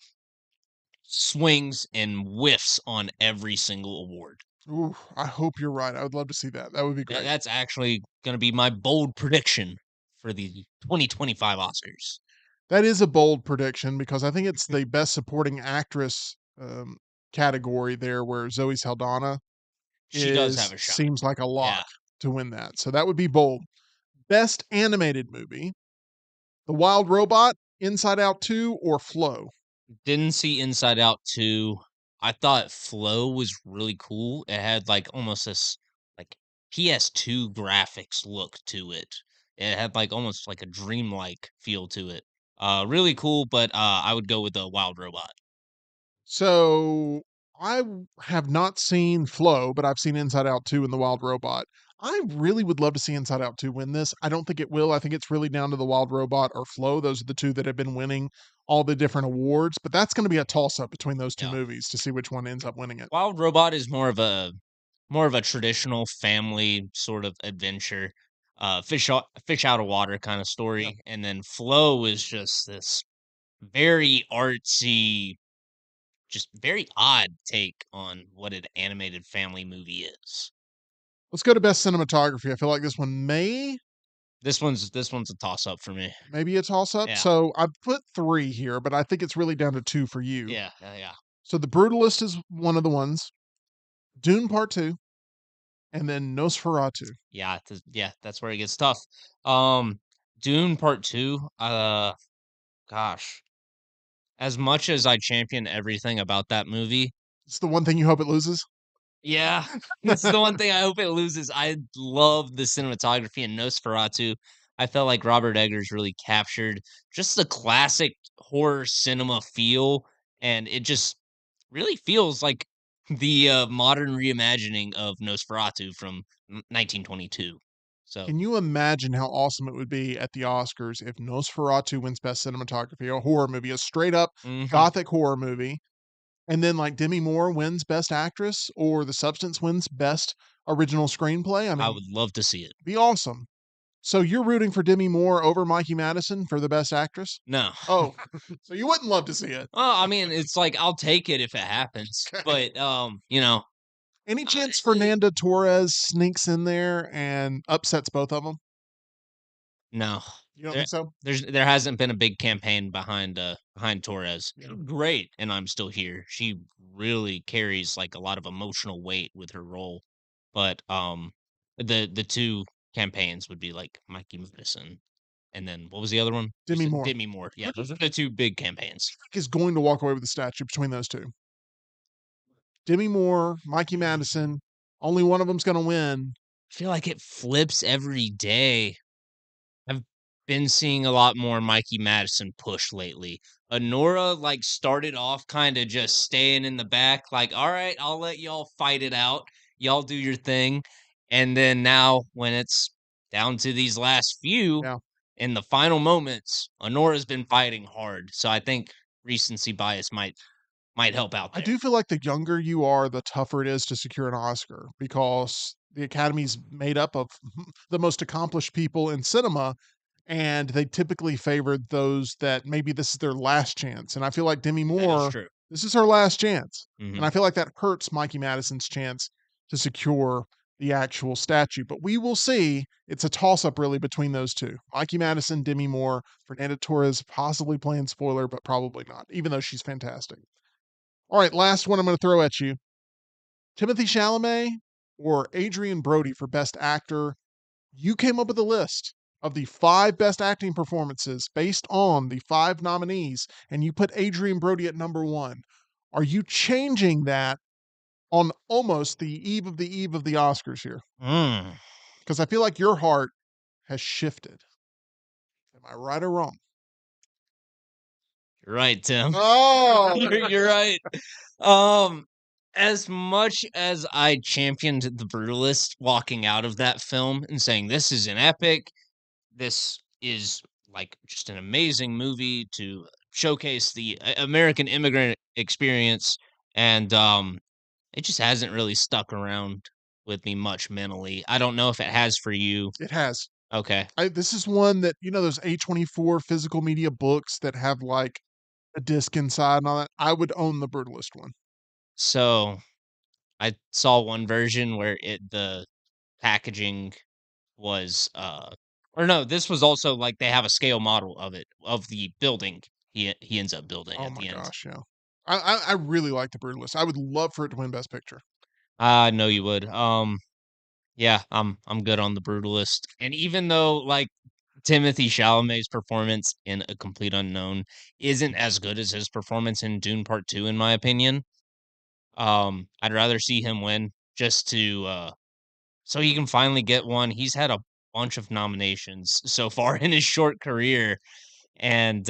swings and whiffs on every single award. Ooh, I hope you're right. I would love to see that. That would be great. That's actually going to be my bold prediction for the 2025 Oscars. That is a bold prediction because I think it's the best supporting actress category there where Zoe Saldana She does have a shot. seems like a lock Yeah. to win that. So that would be bold. Best animated movie. The Wild Robot, Inside Out 2, or Flow? Didn't see Inside Out 2. I thought Flow was really cool. It had like almost this like PS2 graphics look to it. It had like almost like a dreamlike feel to it. Really cool, but I would go with the Wild Robot. So have not seen Flow, but I've seen Inside Out 2 and The Wild Robot. I really would love to see Inside Out 2 win this. I don't think it will. I think it's really down to The Wild Robot or Flow. Those are the two that have been winning all the different awards, but that's going to be a toss up between those two Yeah. movies to see which one ends up winning it. Wild Robot is more of a traditional family sort of adventure, fish out of water kind of story, and then Flow is just this very artsy, just very odd take on what an animated family movie is. Let's go to best cinematography. I feel like this one This one's a toss up for me. maybe a toss up. Yeah. So I put 3 here, but I think it's really down to 2 for you. Yeah. So The Brutalist is one of the ones, Dune Part 2, and then Nosferatu. Yeah, that's where it gets tough. Um, Dune Part 2, gosh, as much as I champion everything about that movie, It's the one thing you hope it loses? yeah, it's the one thing I hope it loses. I love the cinematography in Nosferatu. I felt like Robert Eggers really captured just the classic horror cinema feel, and it just really feels like the modern reimagining of Nosferatu from 1922. So, Can you imagine how awesome it would be at the Oscars if Nosferatu wins Best Cinematography, a horror movie, a straight up mhm, gothic horror movie, and then like Demi Moore wins Best Actress or The Substance wins Best Original Screenplay? I I mean, would love to see it. be awesome. So you're rooting for Demi Moore over Mikey Madison for the Best Actress? No. Oh, so you wouldn't love to see it. Well, I mean, it's like I'll take it if it happens, Okay. but Any uh, chance Fernanda Torres sneaks in there and upsets both of them? no. You don't There think so? there hasn't been a big campaign behind Torres. Yeah. Great, and I'm still here. She really carries like a lot of emotional weight with her role. But the two campaigns would be like Mikey Madison and then what was the other one? You Demi said Moore Demi Moore. Yeah, those are the two big campaigns. is going to walk away with the statue between those two. Demi Moore, Mikey Madison, only one of them's going to win. I feel like it flips every day. I've been seeing a lot more Mikey Madison push lately. Honora like started off kind of just staying in the back, like, all right, I'll let y'all fight it out. Y'all do your thing. And then now when it's down to these last few Yeah. in the final moments, Honora's been fighting hard. So I think recency bias might help out I there. do feel like the younger you are, the tougher it is to secure an Oscar because the Academy's made up of the most accomplished people in cinema, and they typically favor those that maybe this is their last chance. And I feel like Demi That is Moore, true. this is her last chance. And Hmm. I feel like that hurts Mikey Madison's chance to secure the actual statue. But we will see. It's a toss up really between those two. Mikey Madison, Demi Moore, Fernanda Torres possibly playing spoiler, but probably not, even though she's fantastic. All right, last one I'm going to throw at you. Timothy Chalamet or Adrian Brody for Best Actor. You came up with a list of the 5 best acting performances based on the 5 nominees, and you put Adrian Brody at number 1. Are you changing that on almost the eve of the Oscars here? Mm, Because I feel like your heart has shifted. Am I right or wrong? you're right, Tim. Oh, You're right. Um, as much as I championed The Brutalist walking out of that film and saying this is an epic, this is like just an amazing movie to showcase the American immigrant experience, and it just hasn't really stuck around with me much mentally. I don't know if it has for you. it has. Okay, This is one that, those A24 physical media books that have like a disc inside and all that. I would own the Brutalist one. so I saw one version where the packaging was or no, this was also like they have a scale model of it of the building he ends up building Oh at my the end. gosh, yeah. I really like the Brutalist. I would love for it to win Best Picture. I know you would. Yeah, I'm good on the Brutalist. And even though like Timothy Chalamet's performance in A Complete Unknown isn't as good as his performance in Dune Part 2 in my opinion, I'd rather see him win just to so he can finally get one. He's had a bunch of nominations so far in his short career and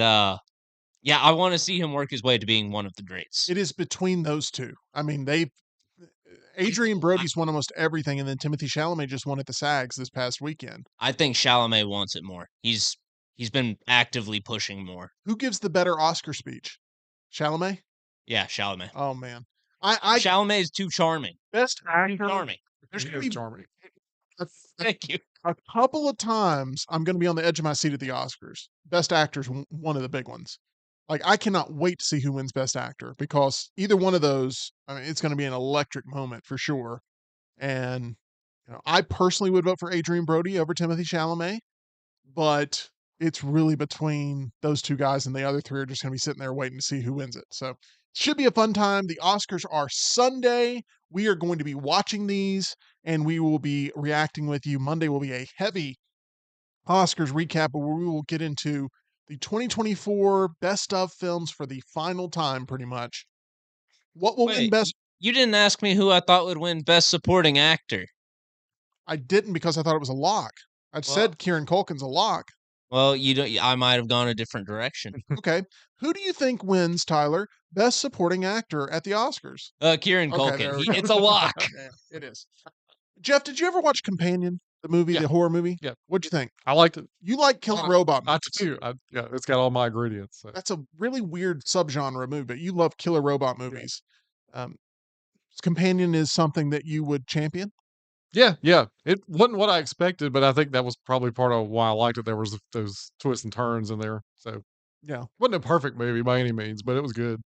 yeah, I want to see him work his way to being one of the greats. It is between those 2. I mean, they I Adrian Brody's won almost everything, and then Timothy Chalamet just won at the SAGs this past weekend. I think Chalamet wants it more. He's been actively pushing more. Who gives the better Oscar speech? Chalamet? Yeah, Chalamet. Oh man. I Chalamet is too charming. Best Too actor. charming. There's He gonna is be charming. a, Thank you. a couple of times I'm gonna be on the edge of my seat at the Oscars. Best actor's one of the big ones. Like I cannot wait to see who wins Best Actor because either one of those, I mean, it's gonna be an electric moment for sure. And I personally would vote for Adrian Brody over Timothy Chalamet, but it's really between those two guys, and the other three are just going to be sitting there waiting to see who wins it. So should be a fun time. The Oscars are Sunday. We are going to be watching these, and we will be reacting with you. Monday will be a heavy Oscars recap where we will get into the 2024 best of films for the final time, pretty much. What will win Wait, best? you didn't ask me who I thought would win Best Supporting Actor. I didn't because I thought it was a lock. I Well- said Kieran Culkin's a lock. Well, you don't. I might have gone a different direction. Okay. Who do you think wins, Tyler, best supporting actor at the Oscars? Kieran Okay, Culkin. there we go. It's a lock. Yeah, it is. Jeff, did you ever watch Companion, the movie, Yeah. the horror movie? Yeah. What'd you think? I liked it. You like Killer Robot I movies. do. Yeah, it's got all my ingredients. So. That's a really weird subgenre movie, but you love Killer Robot movies. Companion is something that you would champion? Yeah. It wasn't what I expected, but I think that was probably part of why I liked it. There was those twists and turns in there. So Yeah. wasn't a perfect movie by any means, but it was good.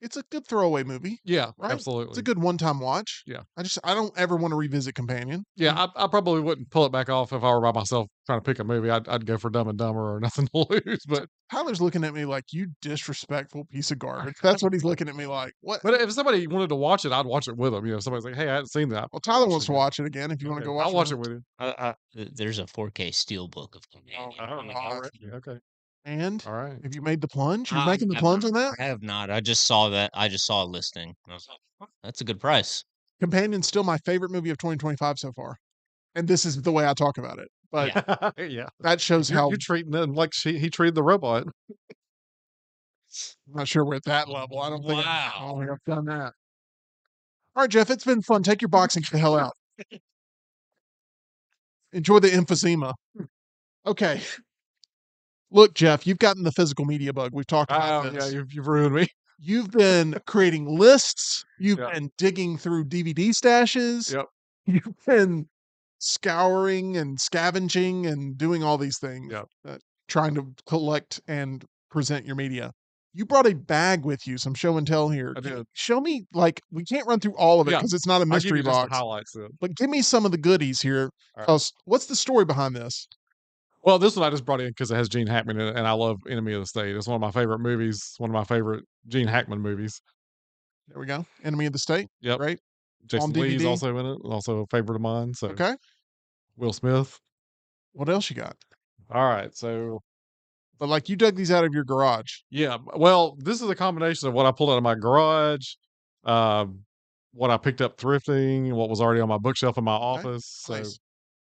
It's a good throwaway movie. Yeah, Right? absolutely. It's a good one-time watch. Yeah. I don't ever want to revisit Companion. Yeah, I probably wouldn't pull it back off if I were by myself trying to pick a movie. I'd go for Dumb and Dumber or Nothing to Lose. But Tyler's looking at me like, you disrespectful piece of garbage. That's what he's looking at me like. What? if somebody wanted to watch it, I'd watch it with them. You know, somebody's like, "Hey, I hadn't seen that." Well, Tyler Watch wants it to again. watch it again if you want to Okay, go watch it. I'll watch it with you. There's a 4K steelbook of Companion. Okay. And All right. have you made the plunge? You're I making the have plunge not. on that? I have not. I just saw that. I just saw a listing. I was like, "Huh, that's a good price." Companion's still my favorite movie of 2025 so far. And this is the way I talk about it. But Yeah. that shows You're, how you're treating them like he treated the robot. I'm not sure we're at that level. I don't think Wow. I've done that. All right, Jeff, it's been fun. Take your box and get the hell out. Enjoy the emphysema. Okay. Look, Jeff, you've gotten the physical media bug. We've talked about Yeah, this. you've ruined me. You've been creating lists. You've Yeah. been digging through DVD stashes. Yep. You've been scouring and scavenging and doing all these things. Yep. Trying to collect and present your media. You brought a bag with you, some show and tell here. I Can you did. show me, like, we can't run through all of it Yeah. because it's not a I'll give mystery you just the box. highlights then. But give me some of the goodies here. All right. Tell us, what's the story behind this? Well, this one I just brought in because it has Gene Hackman in it, and I love Enemy of the State. It's one of my favorite movies. One of my favorite Gene Hackman movies. There we go. Enemy of the State. Yep. Right. Jason Lee's DVD? also in it, also a favorite of mine. So Okay. Will Smith. What else you got? All right, so But like you dug these out of your garage. yeah, well, this is a combination of what I pulled out of my garage, what I picked up thrifting, what was already on my bookshelf in my office. So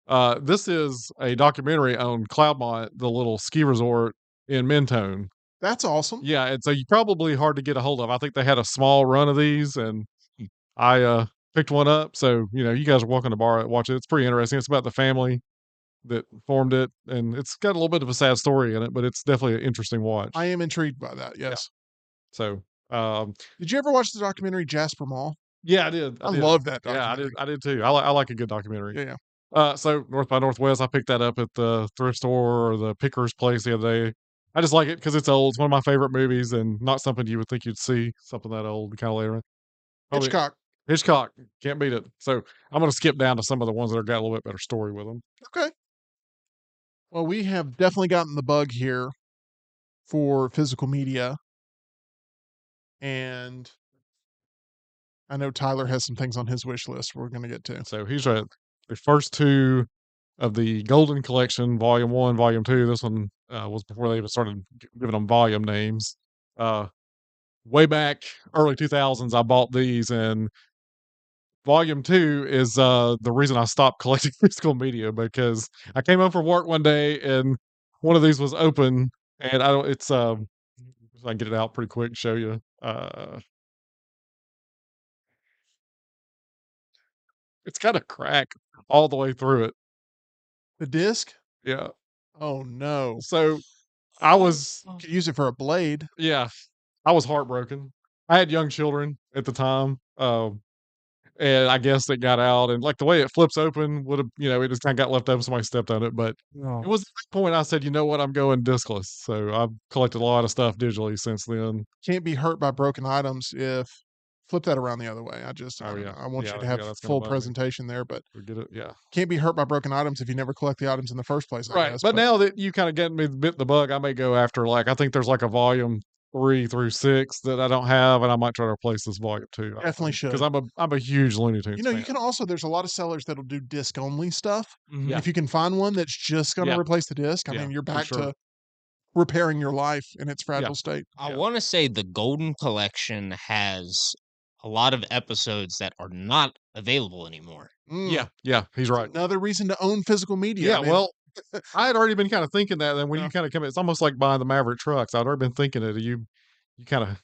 Nice. this is a documentary on Cloudmont, the little ski resort in Mentone. That's awesome. Yeah, and so you probably hard to get a hold of. I think they had a small run of these, and I picked one up. So you guys are welcome to borrow it, watch it. It's pretty interesting. It's about the family that formed it, and it's got a little bit of a sad story in it, but it's definitely an interesting watch. I am intrigued by that. Yes. So, Did you ever watch the documentary Jasper Mall? yeah, I did. I did. love that Yeah, documentary. I did too. I like a good documentary. Yeah. So North by Northwest, I picked that up at the thrift store or the Pickers place the other day. I just like it because it's old. It's one of my favorite movies, and not something you would think you'd see something that old kind of later. Probably- Hitchcock. Can't beat it. So I'm going to skip down to some of the ones that have got a little bit better story with them. Okay. Well, we have definitely gotten the bug here for physical media. And I know Tyler has some things on his wish list we're going to get to. So he's the first two of the Golden Collection, Volume 1, Volume 2. This one was before they even started giving them volume names. Way back early 2000s, I bought these, and Volume 2 is the reason I stopped collecting physical media, because I came home from work one day and one of these was open, and it's I can get it out pretty quick and show you. It's got a crack all the way through it. The disc? Yeah. Oh, no. So I was, You could use it for a blade. yeah, I was heartbroken. I had young children at the time. And I guess it got out, and like the way it flips open would have, it just kind of got left open. Somebody stepped on it, but it was at that point I said, you know what, I'm going discless. So I've collected a lot of stuff digitally since then. Can't be hurt by broken items if flip that around the other way. I don't Oh, know. yeah. I want Yeah, you to yeah, have that's gonna full bug me. presentation there, but We get it, yeah. can't be hurt by broken items if you never collect the items in the first place, I Right, guess. but now that you kinda get me bit the bug, I may go after, like I think there's, like, a volume 3 through 6 that I don't have, and I might try to replace this volume 2, Definitely because should. I'm a huge Looney Tunes You know, fan. you can also there's a lot of sellers that'll do disc only stuff. Mhm. And Yeah. if you can find one that's just gonna Yeah. replace the disc, I Yeah, mean, you're for back sure. to repairing your life in its Yeah. fragile state. I Yeah. want to say the Golden Collection has a lot of episodes that are not available anymore. Mm, Yeah, he's it's right. another reason to own physical media. Yeah, I mean, well, I had already been kinda thinking that, and when yeah. you kinda come it's almost like buying the Maverick trucks. I'd already been thinking it, you kinda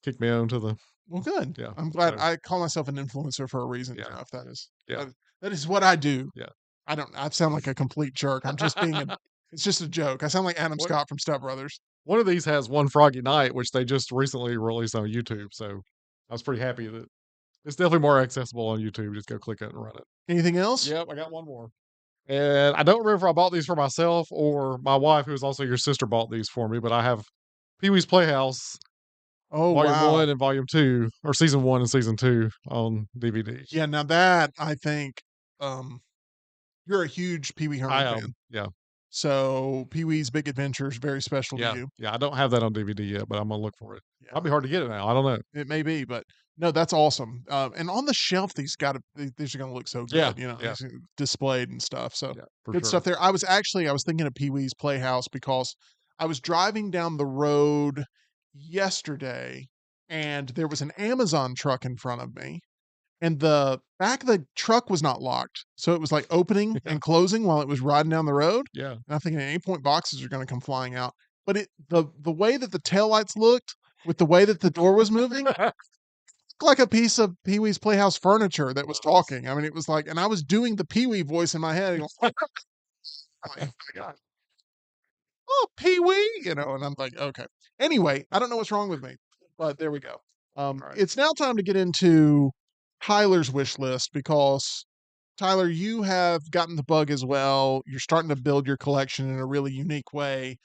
kicked me onto the Well, good. yeah, I'm glad so, I call myself an influencer for a reason, yeah, Jeff. yeah, That is what I do. yeah. I sound like a complete jerk. I'm just being a it's just a joke. I sound like Adam What Scott from Step Brothers. one of these has One Froggy Night, which they just recently released on YouTube, so I was pretty happy that it's definitely more accessible on YouTube. Just go click it and run it. Anything else? Yep, I got one more. And I don't remember if I bought these for myself or my wife, who is also your sister, bought these for me, but I have Pee-wee's Playhouse Oh, Volume wow. 1 and Volume 2, or Season 1 and Season 2 on DVD. Yeah, now that I think um you're a huge Pee Wee I Herman am, fan. yeah, So Pee Wee's Big Adventure is very special to yeah, you. yeah. I don't have that on DVD yet, but I'm gonna look for it. Yeah, Might be hard to get it now. I don't know. it may be, but no, that's awesome. And on the shelf, these are gonna look so Yeah, good, you know, yeah, displayed and stuff. So yeah, for good sure. stuff there. I was thinking of Pee Wee's Playhouse because I was driving down the road yesterday and there was an Amazon truck in front of me and the back of the truck was not locked. So it was like opening Yeah, and closing while it was riding down the road. yeah. And I'm thinking at any point boxes are going to come flying out. But the way that the taillights looked with the way that the door was moving, looked like a piece of Pee Wee's Playhouse furniture that was talking. I mean, it was like, and I was doing the Pee Wee voice in my head. Like, oh my God. Oh, Pee Wee, and I'm like, okay. Anyway, I don't know what's wrong with me, but there we go. Right. It's now time to get into Tyler's wish list because Tyler, you have gotten the bug as well. You're starting to build your collection in a really unique way.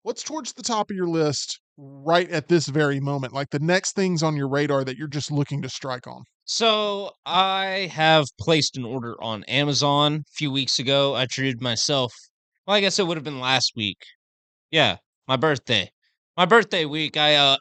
What's towards the top of your list right at this very moment? Like the next things on your radar that you're just looking to strike on? So I have placed an order on Amazon a few weeks ago. I treated myself. Well, I guess it would have been last week. Yeah, my birthday. My birthday week. I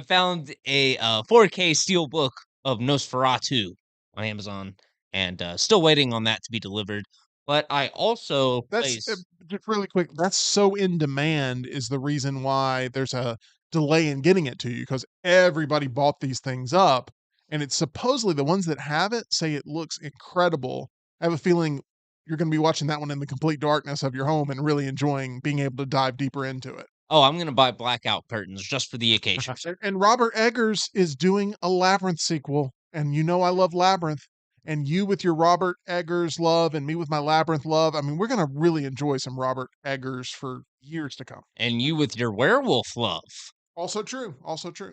found a 4K steelbook of Nosferatu on Amazon, and still waiting on that to be delivered. But I also That's placed. just really quick. That's so in demand is the reason why there's a delay in getting it to you because everybody bought these things up, and it's supposedly the ones that have it say it looks incredible. I have a feeling you're going to be watching that one in the complete darkness of your home and really enjoying being able to dive deeper into it. Oh, I'm gonna buy blackout curtains just for the occasion. And Robert Eggers is doing a Labyrinth sequel, and you know I love Labyrinth. And you with your Robert Eggers love, and me with my Labyrinth love. I mean, we're gonna really enjoy some Robert Eggers for years to come. And you with your werewolf love. Also true. Also true.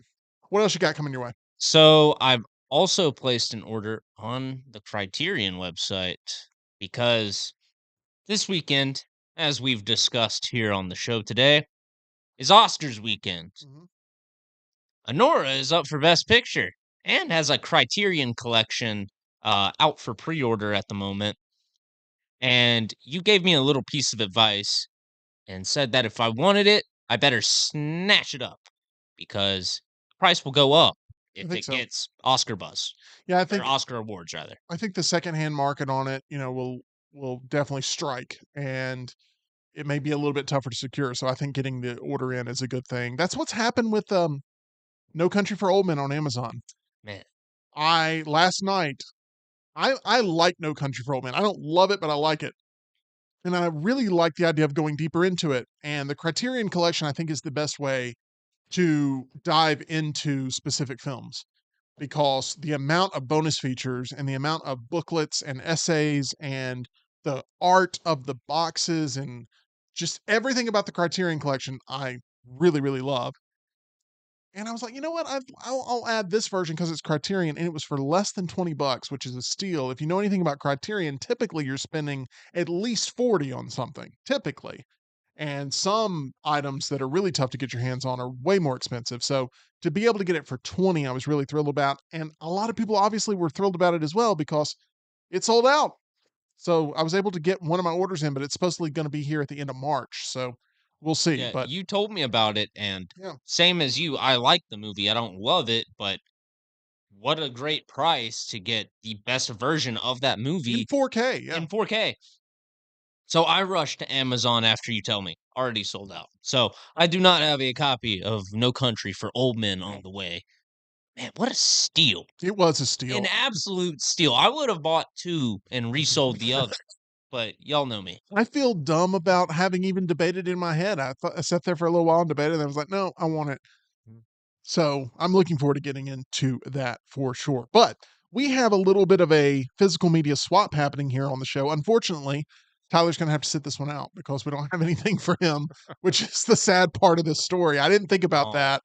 What else you got coming your way? So I've also placed an order on the Criterion website because this weekend, as we've discussed here on the show today, is Oscars weekend. Mhm. Anora is up for Best Picture and has a Criterion collection out for pre-order at the moment. And you gave me a little piece of advice and said that if I wanted it, I better snatch it up because the price will go up I if think it so. gets Oscar buzz Yeah, or Oscar awards rather. I think the secondhand market on it, will definitely strike, and it may be a little bit tougher to secure. So I think getting the order in is a good thing. That's what's happened with No Country for Old Men on Amazon. Man, I last night I like No Country for Old Men. I don't love it, but I like it. And I really like the idea of going deeper into it. And the Criterion Collection, I think, is the best way to dive into specific films because the amount of bonus features and the amount of booklets and essays and the art of the boxes and just everything about the Criterion Collection, I really, really love. And I was like, you know what? I'll add this version because it's Criterion, and it was for less than $20, which is a steal. If you know anything about Criterion, typically you're spending at least 40 on something, typically. And some items that are really tough to get your hands on are way more expensive. So to be able to get it for 20, I was really thrilled about. And a lot of people obviously were thrilled about it as well because it sold out. So I was able to get one of my orders in, but it's supposedly going to be here at the end of March. So we'll see. Yeah, But you told me about it, and yeah, same as you, I like the movie. I don't love it, but what a great price to get the best version of that in movie 4K. Yeah. in 4K. So I rushed to Amazon after you tell me. Already sold out. So I do not have a copy of No Country for Old Men on the way. Man, what a steal. It was a An steal. absolute steal. I would have bought two and resold the other, but y'all know me. I feel dumb about having even debated in my head. I sat there for a little while and debated, and I was like, no, I want it. So I'm looking forward to getting into that for sure. But we have a little bit of a physical media swap happening here on the show. Unfortunately, Tyler's going to have to sit this one out because we don't have anything for him, which is the sad part of this story. I didn't think about that.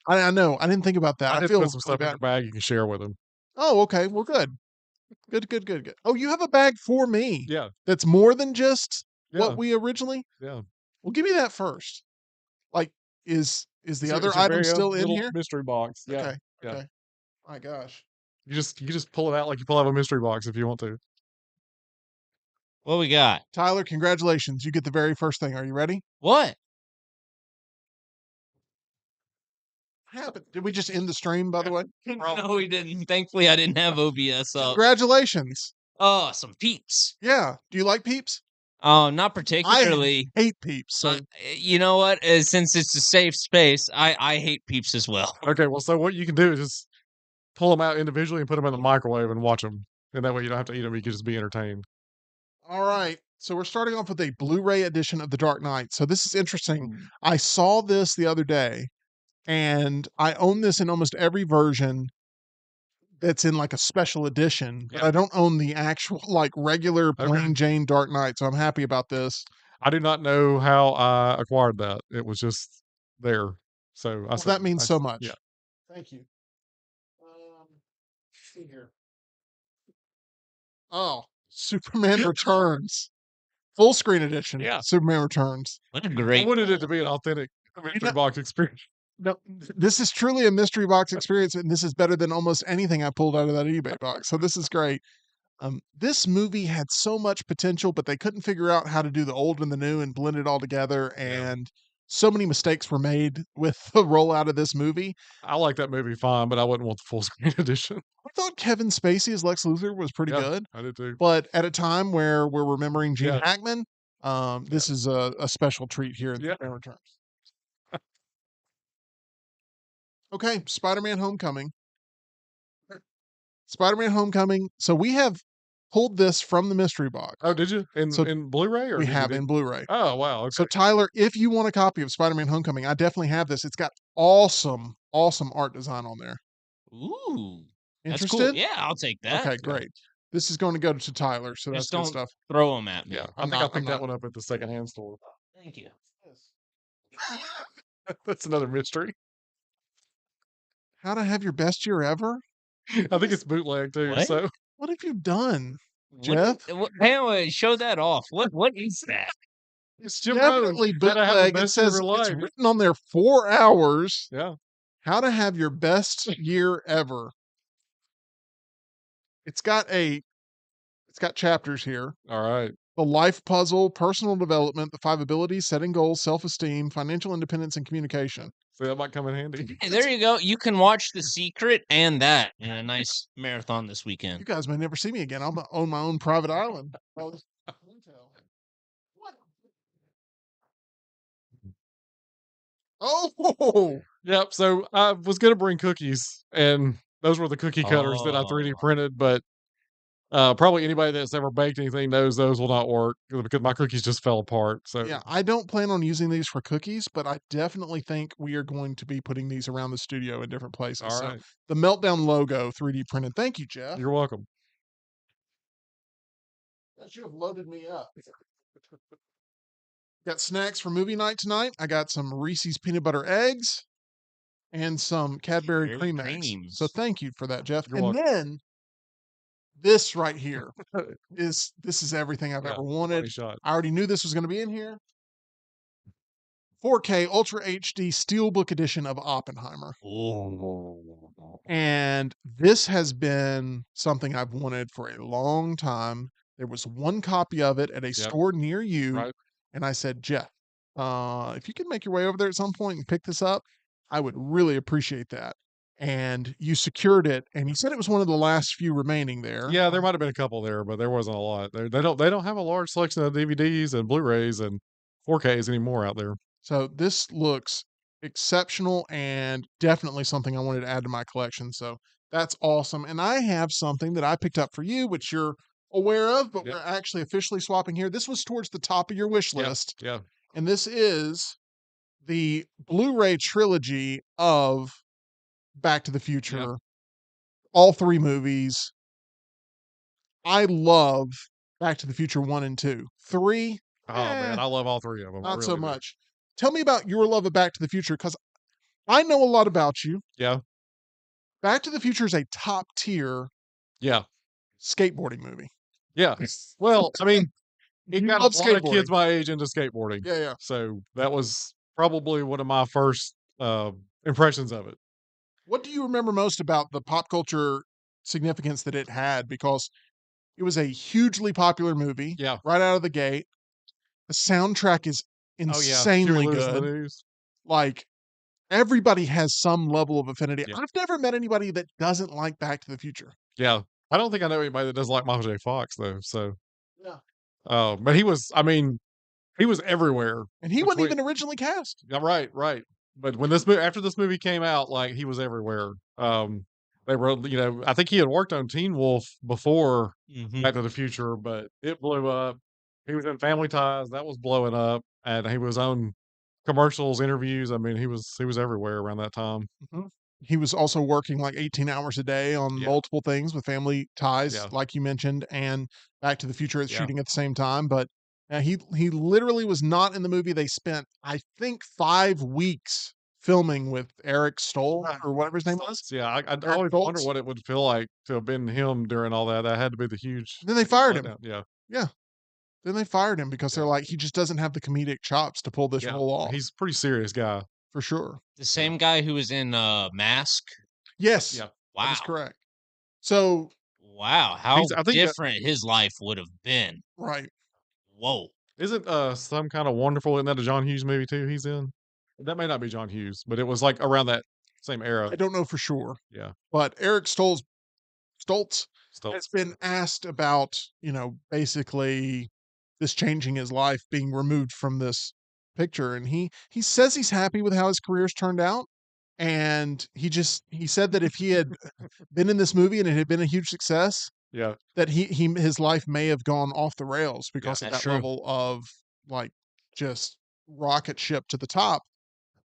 Oh, I know. I didn't think about that. I I did feel put some really stuff in bad. your bag you can share with them. Oh, okay. Well, good. Good. Oh, you have a bag for me Yeah, that's more than just yeah, what we originally. yeah. Well, give me that first. Like, is the other It's your item very own still in little here? mystery box. Yeah, Okay. yeah. Okay. My gosh. You just pull it out like you pull out a mystery box if you want to. what we got? Tyler, congratulations. You get the very first thing. Are you ready? What? Happened. Did we just end the stream, by the way? No, we didn't. Thankfully, I didn't have OBS up. Congratulations. Oh, some peeps. Yeah. Do you like Peeps? Oh, not I particularly. hate Peeps. So You know what? Since it's a safe space, I hate peeps as well. Okay, well, so what you can do is just pull them out individually and put them in the microwave and watch them, and that way you don't have to eat them. You can just be entertained. all right. So we're starting off with a Blu-ray edition of The Dark Knight. So this is interesting. Mm. I saw this the other day, and I own this in almost every version that's in like a special edition, but Yeah. I don't own the actual like regular Okay. plain Jane Dark Knight. So I'm happy about this. I do not know how I acquired that. It was just there. So I Well, said, that means so much. Yeah. Thank you. Let's see here. Oh, Superman Returns. Full screen edition. Yeah. Superman Returns. What a I great. wanted it to be an authentic mystery box experience. No, this is truly a mystery box experience, and this is better than almost anything I pulled out of that eBay box. So this is great. This movie had so much potential, but they couldn't figure out how to do the old and the new and blend it all together. Yeah. And so many mistakes were made with the rollout of this movie. I like that movie fine, but I wouldn't want the full screen edition. I thought Kevin Spacey as Lex Luthor was pretty Yeah, good, I did too. but at a time where we're remembering Gene Yeah. Hackman, this is a special treat here in Yeah. Superman Returns. Okay, Spider-Man Homecoming. Spider-Man Homecoming. So we have pulled this from the mystery box. Oh, did you So in Blu-ray or we have DVD? in Blu-ray. Oh, wow. Okay. So Tyler, if you want a copy of Spider-Man Homecoming, I definitely have this. It's got awesome art design on there. Ooh, that's Interested? cool. Yeah, I'll take that. Okay, great. This is going to go to Tyler, so that's Just good don't stuff. throw them at me. Yeah, I I'm think not- I picked I'm that not. one up at the secondhand store. Thank you. That's another mystery. How to have your best year ever? I think it's bootleg too. What? So What have you done? What- Jeff? Hang on, show that off. What is that? it's Jim Rome. Definitely How to have the bootleg. It best year of says your it's life. written on there 4 hours. Yeah. How to have your best year ever. It's got chapters here. All right. The life puzzle, personal development, the 5 abilities, setting goals, self-esteem, financial independence, and communication. So that might come in handy. Hey, there you go. You can watch The Secret and that in a nice marathon this You weekend. guys may never see me again. I'll own my own private island. What? Oh, Yep. So I was going to bring cookies, and those were the cookie cutters that I 3D Oh. printed, but probably anybody that's ever baked anything knows those will not work because my cookies just fell apart. So yeah. I don't plan on using these for cookies, but I definitely think we are going to be putting these around the studio in different places. all So right. the Meltdown logo 3D printed. Thank you, Jeff. You're welcome. That should have loaded me up. Got snacks for movie night tonight. I got some Reese's peanut butter eggs and some Cadbury Cadbury cream eggs. creams. So thank you for that, Jeff. You're and welcome. then this right here is everything I've Yeah, ever funny wanted. shot. I already knew this was going to be in here. 4K Ultra HD Steelbook edition of Oppenheimer. Oh. And this has been something I've wanted for a long time. There was one copy of it at a store near you, Right. and I said, Jeff, if you can make your way over there at some point and pick this up, I would really appreciate that. And you secured it, and you said it was one of the last few remaining there. Yeah, there might have been a couple there, but there wasn't a lot. They don't have a large selection of DVDs and Blu-rays and 4Ks anymore out there. So this looks exceptional and definitely something I wanted to add to my collection. So that's awesome. And I have something that I picked up for you, which you're aware of, but Yep. we're actually officially swapping here. This was towards the top of your wish Yeah, list. yeah. And this is the Blu-ray trilogy of Back to the Future. All three movies. I love Back to the Future 1 and 2. 3, Oh man, I love all three of them. I not so really do. much. Tell me about your love of Back to the Future, because I know a lot about you. Yeah, Back to the Future is a top tier yeah, skateboarding movie. yeah. Well, I mean, it You got a love lot of kids skateboarding. my age into skateboarding. Yeah, yeah. So that was probably one of my first impressions of it. What do you remember most about the pop culture significance that it had? Because it was a hugely popular movie Yeah. right out of the gate. The soundtrack is Oh yeah, insanely Huey Lewis in the good. news. Like, everybody has some level of affinity. Yeah. I've never met anybody that doesn't like Back to the Future. Yeah, I don't think I know anybody that doesn't like Michael J. Fox though. So, Yeah. but he was. I mean, he was everywhere. And he wasn't Between- even originally cast. Yeah, right, right. But when after this movie came out, like he was everywhere. They were, I think he had worked on Teen Wolf before Mhm. Back to the Future, but it blew up. He was in Family Ties, that was blowing up, and he was on commercials, interviews. I mean, he was everywhere around that time. Mhm. He was also working like 18 hours a day on Yeah. multiple things with Family Ties, Yeah. like you mentioned, and Back to the Future is Yeah. shooting at the same time. But he literally was not in the movie. They spent, I think, 5 weeks filming with Eric Stoll or whatever his name was. Yeah, I Eric always wonder Stoltz? what it would feel like to have been him during all that. That had to be the huge Then they fired him. letdown. Yeah, Yeah. Then they fired him because they're Yeah. like, he just doesn't have the comedic chops to pull this yeah. role off, He's a pretty serious guy. for sure. The same guy who was in Mask. Yes, Yeah. that Wow. is correct. So, Wow. How I think that- different his life would have been. right. Whoa. Isn't some kind of wonderful? Isn't that a John Hughes movie too? He's in. That may not be John Hughes, but it was like around that same era. I don't know for sure, Yeah, but Eric Stoltz still. has been asked about, basically this changing his life, being removed from this picture, and he says he's happy with how his career's turned out, and he said that if he had been in this movie and it had been a huge success, Yeah, that his life may have gone off the rails because of that's that true. level of, like, just rocket ship to the top,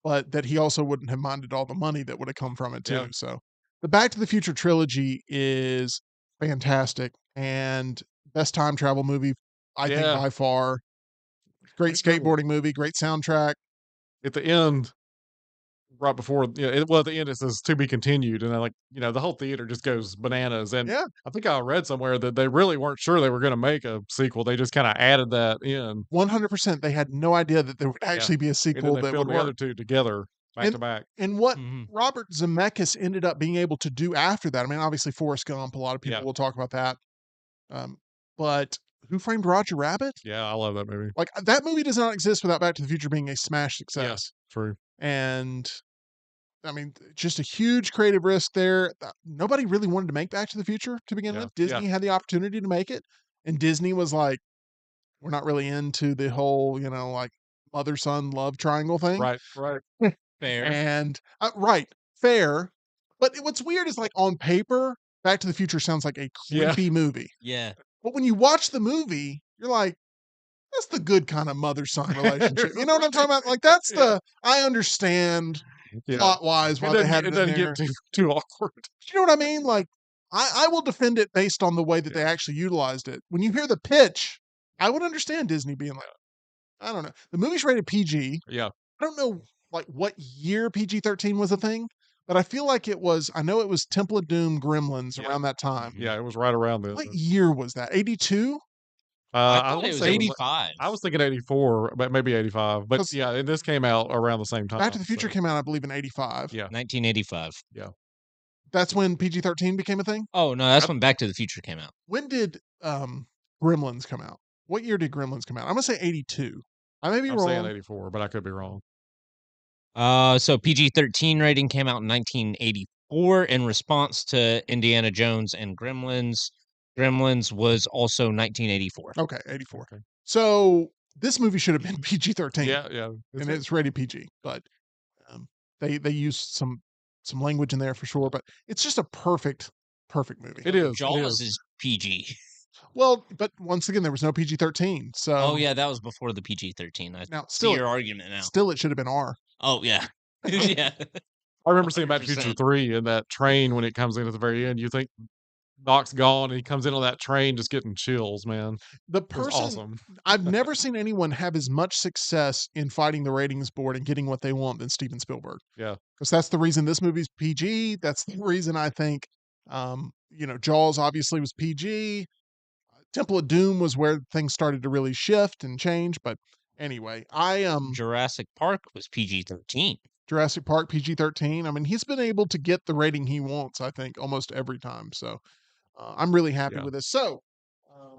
but that he also wouldn't have minded all the money that would have come from it too. Yeah. So the Back to the Future trilogy is fantastic and best time travel movie, I think, Yeah. by far. Great I agree. skateboarding movie, great soundtrack. at the end, right before, at the end it says "to be continued," and then the whole theater just goes bananas. And Yeah. I think I read somewhere that they really weren't sure they were going to make a sequel. They just kind of added that in, 100%. They had no idea that there would actually be a and then sequel they that would filmed the work. other two together back to back. And what Mhm. Robert Zemeckis ended up being able to do after that, I mean, obviously Forrest Gump, a lot of people Yeah. will talk about that. But Who Framed Roger Rabbit? Yeah, I love that movie. Like, that movie does not exist without Back to the Future being a smash success. True. And I mean, just a huge creative risk there. Nobody really wanted to make Back to the Future to begin Yeah, with. Disney had the opportunity to make it, and Disney was like, we're not really into the whole, like, mother-son love triangle thing. Right, right. Fair. And right, fair. But what's weird is, like, on paper, Back to the Future sounds like a Yeah. creepy movie. Yeah. But when you watch the movie, you're like, that's the good kind of mother-son relationship. You know what I'm talking about? Like, that's I understand Yeah. plot-wise why they had It it in doesn't there. get too awkward. You know what I mean? Like, I will defend it based on the way that they actually utilized it. When you hear the pitch, I would understand Disney being like, I don't know. The movie's rated PG. Yeah. I don't know, like, what year PG-13 was a thing, but I feel like I know it was Temple of Doom Gremlins Yeah. around that time. Yeah, it was right around this. What year was that? 82? I I thought want it to was say it was like 85. I was thinking 84, but maybe 85. But 'Cause yeah, and this came out around the same Back to time. the Future So came out, I believe, in 85. yeah, 1985. yeah. That's when PG-13 became a thing? Oh, no, that's I, when Back to the Future came out. When did, Gremlins come out? What year did Gremlins come out? I'm gonna say 82. I may be I'm saying wrong. 84, but I could be wrong. So PG-13 rating came out in 1984 in response to Indiana Jones and Gremlins. Gremlins was also 1984. Okay, 84. Okay. So, this movie should have been PG-13, Yeah, yeah. and it's rated PG, but, um, they used some language in there for sure, but it's just a perfect movie. It is. It Jaws is. is PG. Well, but once again, there was no PG-13, Oh, so yeah, that was before the PG-13. I now see your argument now. still it should have been R. Oh, yeah. Yeah. I remember seeing Back to the Future 100%. 3 and that train when it comes in at the very end. You think Doc's gone and he comes in on that train just getting chills, man. The It was person awesome. I've never seen anyone have as much success in fighting the ratings board and getting what they want than Steven Spielberg. Yeah. Because that's the reason this movie's PG. That's the reason I think, Jaws obviously was PG. Temple of Doom was where things started to really shift and change. But anyway, Jurassic Park was PG-13. Jurassic Park PG-13. I mean, he's been able to get the rating he wants, I think, almost every time. So I'm really happy Yeah. with this. So, uh,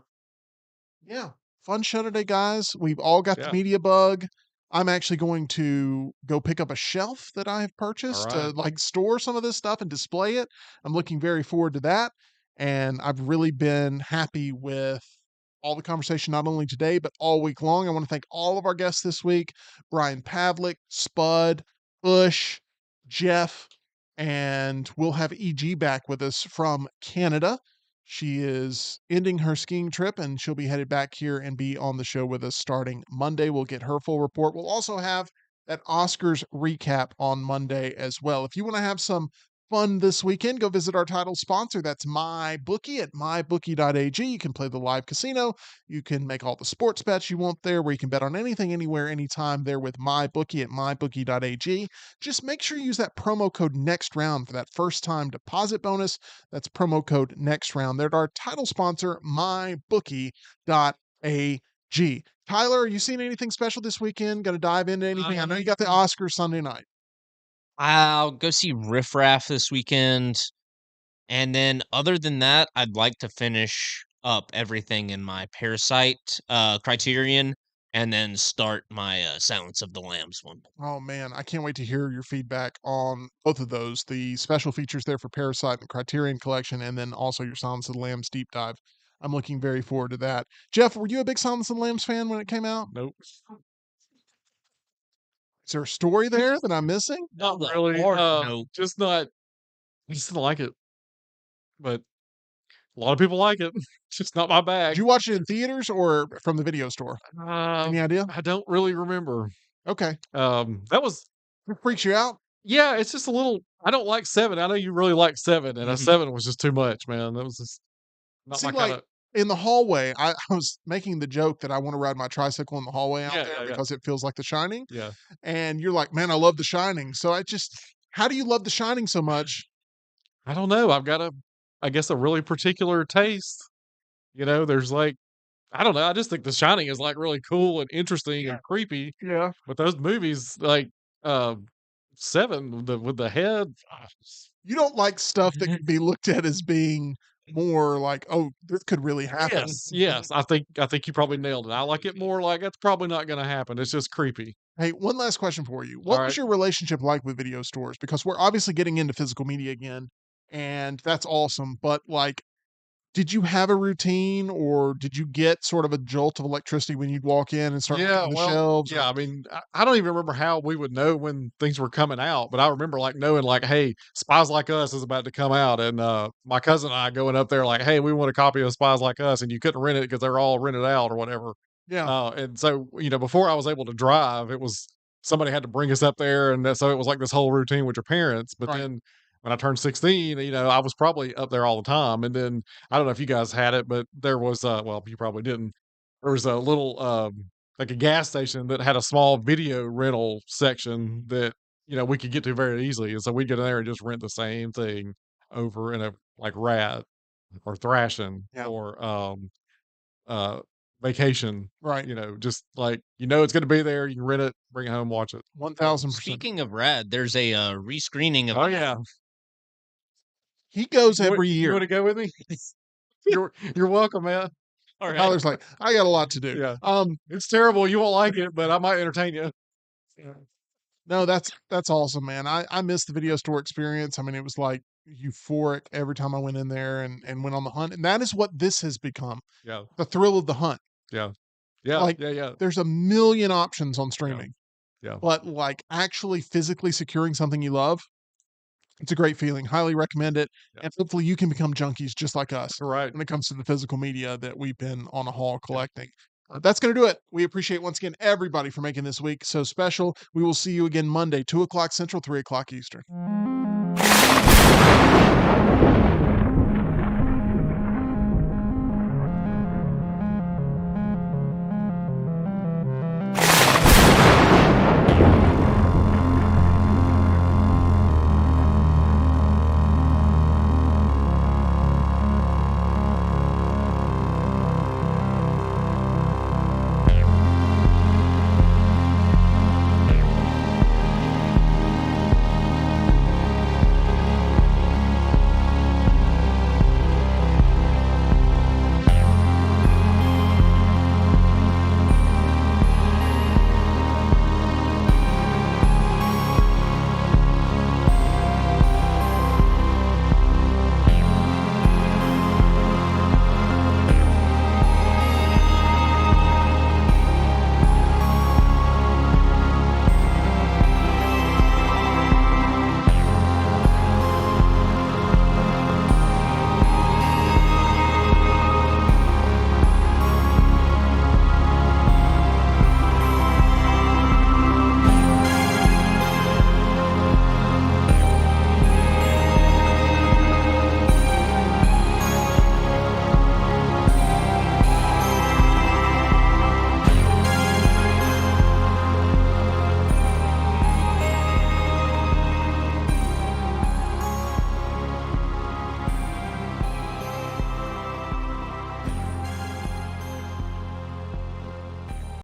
yeah, fun show today, guys. We've all got the Yeah. media bug. I'm actually going to go pick up a shelf that I have All purchased to right. like store some of this stuff and display it. I'm looking very forward to that. And I've really been happy with all the conversation, not only today, but all week long. I want to thank all of our guests this week: Brian Pavlik, Spud, Bush, Jeff, and we'll have EG back with us from Canada. She is ending her skiing trip and she'll be headed back here and be on the show with us starting Monday. We'll get her full report. We'll also have that Oscars recap on Monday as well. If you want to have some fun this weekend, go visit our title sponsor. That's MyBookie at mybookie.ag. You can play the live casino. You can make all the sports bets you want there, where you can bet on anything, anywhere, anytime there with MyBookie at mybookie.ag. Just make sure you use that promo code next round for that first time deposit bonus. That's promo code next round. They're our title sponsor, mybookie.ag. Tyler, are you seeing anything special this weekend? Going to dive into anything? I know you got the Oscars Sunday night. I'll go see Riff Raff this weekend. And then other than that, I'd like to finish up everything in my Parasite Criterion and then start my Silence of the Lambs one. Oh man, I can't wait to hear your feedback on both of those. The special features there for Parasite and the Criterion Collection, and then also your Silence of the Lambs deep dive. I'm looking very forward to that. Jeff, were you a big Silence of the Lambs fan when it came out? Nope. Is there a story there that I'm missing? Not The really. art, no. Just not. I just didn't like it. But a lot of people like it. Just not my Did bag. you watch it in theaters or from the video store? Any idea? I don't really remember. Okay. That was It freaks you out? yeah. It's just a little. I don't like 7. I know you really like 7, and a Mhm. 7 was just too much, man. That was just not See, my kind of. in the hallway, I was making the joke that I want to ride my tricycle in the hallway out Yeah, there yeah, yeah. because it feels like The Shining. Yeah. And you're like, man, I love The Shining. So how do you love The Shining so much? I don't know. I've got I guess, a really particular taste. There's like, I don't know. I just think The Shining is like really cool and interesting and creepy. Yeah. But those movies, like uh, 7, with the head, You don't like stuff that could be looked at as being more like, oh, this could really happen. yes. I think you probably nailed it. I like it more like that's probably not going to happen. It's just creepy. Hey, one last question for you. All What was right. your relationship like with video stores? Because we're obviously getting into physical media again, and that's awesome. But like, did you have a routine or did you get sort of a jolt of electricity when you'd walk in and start looking Yeah, at the well, shelves? yeah. I mean, I don't even remember how we would know when things were coming out, but I remember like knowing like, hey, Spies Like Us is about to come out, and my cousin and I going up there like, hey, we want a copy of Spies Like Us, and you couldn't rent it because they're all rented out or whatever. Yeah. And so before I was able to drive, it was somebody had to bring us up there, and so it was like this whole routine with your parents. But Right. then when I turned 16, I was probably up there all the time, and then I don't know if you guys had it, but there was well, you probably didn't. There was a little like a gas station that had a small video rental section that we could get to very easily, and so we'd get in there and just rent the same thing over in a like Rat or Thrashing Yeah. or uh vacation. Right. Just like it's going to be there. You can rent it, bring it home, watch it. 1000%. Speaking of Rad, there's a rescreening of Oh yeah, He goes you, every you year. want to go with me? You're welcome, man. all right. Tyler's like, I got a lot to do. Yeah. It's terrible. You won't like it, but I might entertain you. Yeah. No, that's awesome, man. I miss the video store experience. I mean, it was like euphoric every time I went in there and went on the hunt. And that is what this has become. Yeah. The thrill of the hunt. Yeah. Yeah. Like, Yeah. there's a million options on streaming. Yeah. But like actually physically securing something you love, it's a great feeling. Highly recommend it. Yeah. And hopefully you can become junkies just like us Right. when it comes to the physical media that we've been on a haul collecting. That's going to do it. We appreciate once again everybody for making this week so special. We will see you again Monday, 2 o'clock Central, 3 o'clock Eastern.